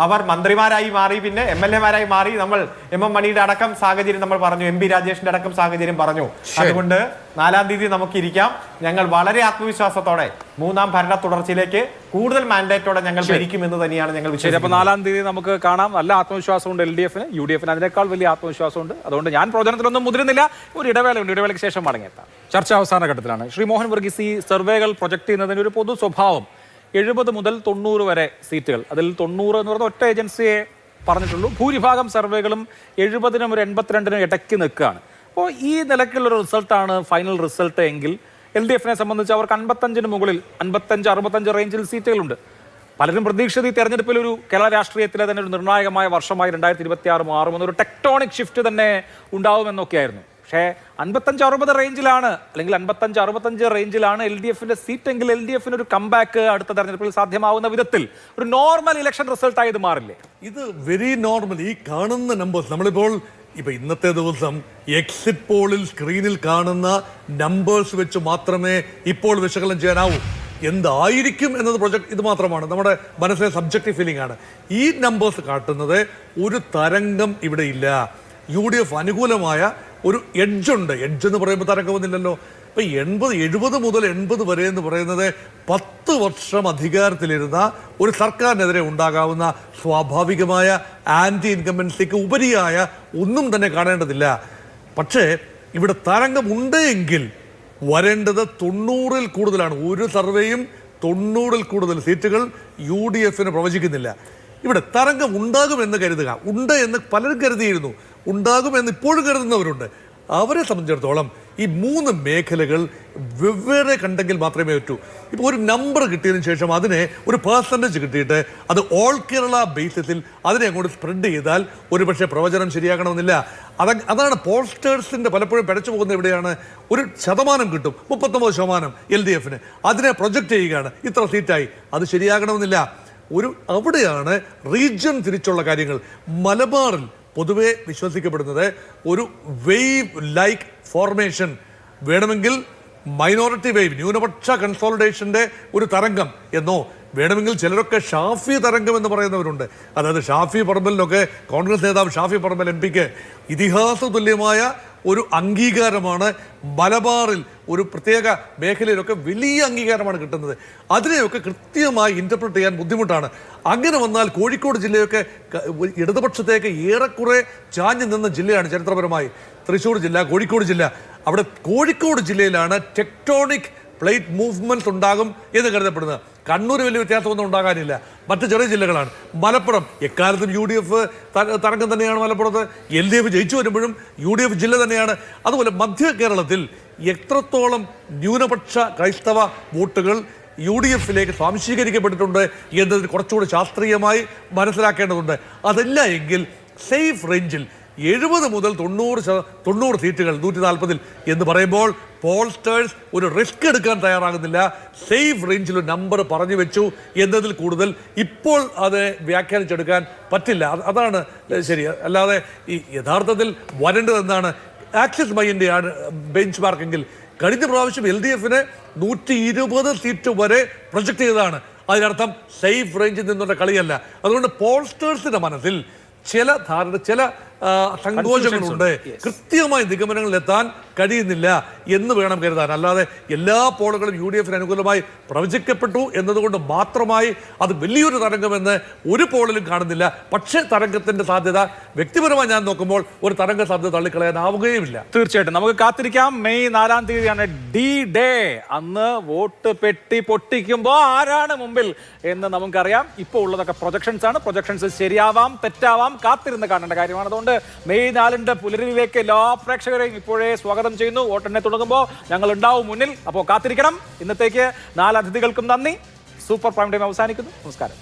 അവർ മന്ത്രിമാരായി മാറി, പിന്നെ MLA-മാരായി മാറി. നമ്മൾ MM മണിയുടെ അടക്കം സാഹചര്യം നമ്മൾ പറഞ്ഞു, MP രാജേഷിന്റെ അടക്കം സാഹചര്യം പറഞ്ഞു. അതുകൊണ്ട് 4-ാം തീയതി നമുക്കിരിക്കാം. ഞങ്ങൾ വളരെ ആത്മവിശ്വാസത്തോടെ 3ാം ഭരണ തുടർച്ചയിലേക്ക് കൂടുതൽ മാൻഡേറ്റോടെ ഞങ്ങൾ ഭരിക്കുമെന്ന് തന്നെയാണ് ഞങ്ങൾ വിശ്വസിക്കുന്നത്. അപ്പോൾ 4-ാം തീയതി നമുക്ക് കാണാം. നല്ല ആത്മവിശ്വാസമുണ്ട് LDF-ന്, UDF-ന് അതിനേക്കാൾ വലിയ ആത്മവിശ്വാസമുണ്ട്. അതുകൊണ്ട് ഞാൻ പ്രവചനത്തിലൊന്നും മുതിരുന്നില്ല. ഒരു ഇടവേളയുണ്ട്, ഇടവേളയ്ക്ക് ശേഷം മടങ്ങിയെത്താം. ചർച്ച അവസാന ഘട്ടത്തിലാണ്. ശ്രീ മോഹൻ വർഗീസ്, ഈ സർവേകൾ പ്രൊജക്ട് ചെയ്യുന്നതിന് ഒരു പൊതു സ്വഭാവം 70 മുതൽ 90 വരെ സീറ്റുകൾ, അതിൽ 90 എന്ന് പറയുന്ന ഒറ്റ ഏജൻസിയെ പറഞ്ഞിട്ടുള്ളൂ. ഭൂരിഭാഗം സർവേകളും 70-നും ഒരു 82-നും ഇടയ്ക്ക് നിൽക്കുകയാണ്. അപ്പോൾ ഈ നിലയ്ക്കുള്ളൊരു റിസൾട്ടാണ് ഫൈനൽ റിസൾട്ട് എങ്കിൽ LDF-നെ സംബന്ധിച്ച് അവർക്ക് 55-ന് മുകളിൽ 55-65 റേഞ്ചിൽ സീറ്റുകളുണ്ട്. പലരും പ്രതീക്ഷിച്ചത് ഈ തെരഞ്ഞെടുപ്പിൽ ഒരു കേരള രാഷ്ട്രീയത്തിലെ തന്നെ ഒരു നിർണായകമായ വർഷമായി 2026 മാറുമെന്ന്, ഒരു ടെക്ടോണിക് ഷിഫ്റ്റ് തന്നെ ഉണ്ടാവുമെന്നൊക്കെയായിരുന്നു. പക്ഷേ 55-60 റേഞ്ചിലാണ്, അല്ലെങ്കിൽ 55-65 റേഞ്ചിലാണ് LDF-ന്റെ സീറ്റെങ്കിൽ LDF-ന് ഒരു കംബാക്ക് അടുത്ത തെരഞ്ഞെടുപ്പിൽ സാധ്യമാവുന്ന വിധത്തിൽ ഒരു നോർമൽ ഇലക്ഷൻ റിസൾട്ടായി ഇത് മാറില്ലേ? ഇത് വെരി നോർമൽ. ഈ കാണുന്ന നമ്പേഴ്സ് നമ്മളിപ്പോൾ ഇന്നത്തെ ദിവസം എക്സിറ്റ് പോളിൽ സ്ക്രീനിൽ കാണുന്ന നമ്പേഴ്സ് വെച്ച് മാത്രമേ ഇപ്പോൾ വിശകലനം ചെയ്യാനാവൂ. എന്തായിരിക്കും എന്നത് പ്രൊജക്ട് ഇത് മാത്രമാണ്, നമ്മുടെ മനസ്സിലെ സബ്ജക്റ്റീവ് ഫീലിംഗ് ആണ്. ഈ നമ്പേഴ്സ് കാട്ടുന്നത് ഒരു തരംഗം ഇവിടെ ഇല്ല. UDF അനുകൂലമായ ഒരു എഡ്ജുണ്ട്. എഡ്ജ് എന്ന് പറയുമ്പോൾ തരംഗമൊന്നുമില്ലല്ലോ. ഇപ്പൊ 70 മുതൽ 80 വരെ എന്ന് പറയുന്നത് 10 വർഷം അധികാരത്തിലിരുന്ന ഒരു സർക്കാരിനെതിരെ ഉണ്ടാകാവുന്ന സ്വാഭാവികമായ ആന്റി ഇൻകംബൻസിക്ക് ഉപരിയായ ഒന്നും തന്നെ കാണേണ്ടതില്ല. പക്ഷേ ഇവിടെ തരംഗം ഉണ്ട് എങ്കിൽ വരേണ്ടത് 90-ൽ കൂടുതലാണ്. ഒരു സർവേയും 90-ൽ കൂടുതൽ സീറ്റുകൾ UDF-ന് പ്രവചിക്കുന്നില്ല. ഇവിടെ തരംഗം ഉണ്ടാകുമെന്ന് കരുതുക. ഉണ്ട് എന്ന് പലരും കരുതിയിരുന്നു, ഉണ്ടാകുമെന്ന് ഇപ്പോഴും കരുതുന്നവരുണ്ട്. അവരെ സംബന്ധിച്ചിടത്തോളം ഈ 3 മേഖലകൾ വെവ്വേറെ കണ്ടെങ്കിൽ മാത്രമേ പറ്റൂ. ഇപ്പോൾ ഒരു നമ്പർ കിട്ടിയതിന് ശേഷം അതിനെ ഒരു പെർസെൻറ്റേജ് കിട്ടിയിട്ട് അത് ഓൾ കേരള ബേസിസിൽ അതിനെ അങ്ങോട്ട് സ്പ്രെഡ് ചെയ്താൽ ഒരുപക്ഷെ പ്രവചനം ശരിയാകണമെന്നില്ല. അതാണ് പോൾസ്റ്റേഴ്സിൻ്റെ പലപ്പോഴും പിഴച്ചു പോകുന്നത്. എവിടെയാണ് ഒരു ശതമാനം കിട്ടും, 39% LDF-ന്, അതിനെ പ്രൊജക്റ്റ് ചെയ്യുകയാണ് ഇത്ര സീറ്റായി, അത് ശരിയാകണമെന്നില്ല. അവിടെയാണ് റീജിയൻ തിരിച്ചുള്ള കാര്യങ്ങൾ. മലബാറിൽ പൊതുവെ വിശ്വസിക്കപ്പെടുന്നത് ഒരു വേവ് ലൈക്ക് ഫോർമേഷൻ വേണമെങ്കിൽ മൈനോറിറ്റി വേവ്, ന്യൂനപക്ഷ കൺസോളിഡേഷന്റെ ഒരു തരംഗം എന്നോ, വേണമെങ്കിൽ ചിലരൊക്കെ ഷാഫി തരംഗം എന്ന് പറയുന്നവരുണ്ട്. അതായത് ഷാഫി പറമ്പലിനൊക്കെ കോൺഗ്രസ് നേതാവ് ഷാഫി പറമ്പൽ MP-ക്ക് ഇതിഹാസ തുല്യമായ ഒരു അംഗീകാരമാണ് മലബാറിൽ, ഒരു പ്രത്യേക മേഖലയിലൊക്കെ വലിയ അംഗീകാരമാണ് കിട്ടുന്നത്. അതിനെയൊക്കെ കൃത്യമായി ഇന്റർപ്രറ്റ് ചെയ്യാൻ ബുദ്ധിമുട്ടാണ്. അങ്ങനെ വന്നാൽ കോഴിക്കോട് ജില്ലയൊക്കെ ഇടതുപക്ഷത്തേക്ക് ഏറെക്കുറെ ചാഞ്ഞു നിന്ന ജില്ലയാണ് ചരിത്രപരമായി. തൃശ്ശൂർ ജില്ല, കോഴിക്കോട് ജില്ല, അവിടെ കോഴിക്കോട് ജില്ലയിലാണ് ടെക്ടോണിക് പ്ലേറ്റ് മൂവ്മെന്റ്സ് ഉണ്ടാകും എന്ന് കരുതപ്പെടുന്നത്. കണ്ണൂർ വലിയ വ്യത്യാസമൊന്നും ഉണ്ടാകാനില്ല, മറ്റ് ചെറിയ ജില്ലകളാണ്. മലപ്പുറം എക്കാലത്തും UDF തരംഗം തന്നെയാണ്. മലപ്പുറത്ത് LDF ജയിച്ചു വരുമ്പോഴും UDF ജില്ല തന്നെയാണ്. അതുപോലെ മധ്യ കേരളത്തിൽ എത്രത്തോളം ന്യൂനപക്ഷ ക്രൈസ്തവ വോട്ടുകൾ UDF-ലേക്ക് സ്വാംശീകരിക്കപ്പെട്ടിട്ടുണ്ട് എന്നതിന് കുറച്ചുകൂടി ശാസ്ത്രീയമായി മനസ്സിലാക്കേണ്ടതുണ്ട്. അതല്ല എങ്കിൽ സേഫ് റേഞ്ചിൽ 70 മുതൽ 90 സീറ്റുകൾ 140-ൽ എന്ന് പറയുമ്പോൾ പോൾസ്റ്റേഴ്സ് ഒരു റിസ്ക് എടുക്കാൻ തയ്യാറാകുന്നില്ല. സേഫ് റേഞ്ചിൽ ഒരു നമ്പർ പറഞ്ഞു വെച്ചു എന്നതിൽ കൂടുതൽ ഇപ്പോൾ അത് വ്യാഖ്യാനിച്ചെടുക്കാൻ പറ്റില്ല. അതാണ് ശരി. അല്ലാതെ ഈ യഥാർത്ഥത്തിൽ വരേണ്ടത് എന്താണ്? ആക്സിസ് മൈൻ്റെ ആണ് ബെഞ്ച് മാർക്കെങ്കിൽ കഴിഞ്ഞ പ്രാവശ്യം LDF-ന് 120 സീറ്റ് വരെ പ്രൊജക്ട് ചെയ്തതാണ്. അതിനർത്ഥം സേഫ് റേഞ്ചിൽ നിന്നുള്ള കളിയല്ല. അതുകൊണ്ട് പോൾസ്റ്റേഴ്സിന്റെ മനസ്സിൽ ചില സങ്കോചങ്ങളുണ്ട്. കൃത്യമായ നിഗമനങ്ങളിലെത്താൻ കഴിയുന്നില്ല എന്ന് വേണം കരുതാൻ. അല്ലാതെ എല്ലാ പോളുകളും UDF-ന് അനുകൂലമായി പ്രവചിക്കപ്പെട്ടു എന്നതുകൊണ്ട് മാത്രമായി അത് വലിയൊരു തരംഗമെന്ന് ഒരു പോളിലും കാണുന്നില്ല. പക്ഷേ തരംഗത്തിന്റെ സാധ്യത വ്യക്തിപരമായി ഞാൻ നോക്കുമ്പോൾ ഒരു തരംഗ സാധ്യത തള്ളിക്കളയാനാവുകയുമില്ല. തീർച്ചയായിട്ടും നമുക്ക് കാത്തിരിക്കാം. മെയ് 4-ാം തീയതിയാണ് D-Day. അന്ന് വോട്ട് പെട്ടി പൊട്ടിക്കുമ്പോൾ ആരാണ് മുമ്പിൽ എന്ന് നമുക്കറിയാം. ഇപ്പോൾ ഉള്ളതൊക്കെ പ്രൊജക്ഷൻസ് ആണ്. പ്രൊജക്ഷൻസ് ശരിയാവാം, തെറ്റാവാം, കാത്തിരുന്ന് കാണേണ്ട കാര്യമാണ്. അതുകൊണ്ട് മെയ് 4-ന്റെ പുലരിയിലേക്ക് എല്ലാ പ്രേക്ഷകരെയും ഇപ്പോഴേ സ്വാഗതം ചെയ്യുന്നു. വോട്ടെണ്ണെ തുടങ്ങുമ്പോൾ ഞങ്ങൾ ഉണ്ടാവും മുന്നിൽ. അപ്പോൾ കാത്തിരിക്കണം. ഇന്നത്തേക്ക് 4 അതിഥികൾക്കും നന്ദി. സൂപ്പർ പ്രൈം ടൈം അവസാനിക്കുന്നു. നമസ്കാരം.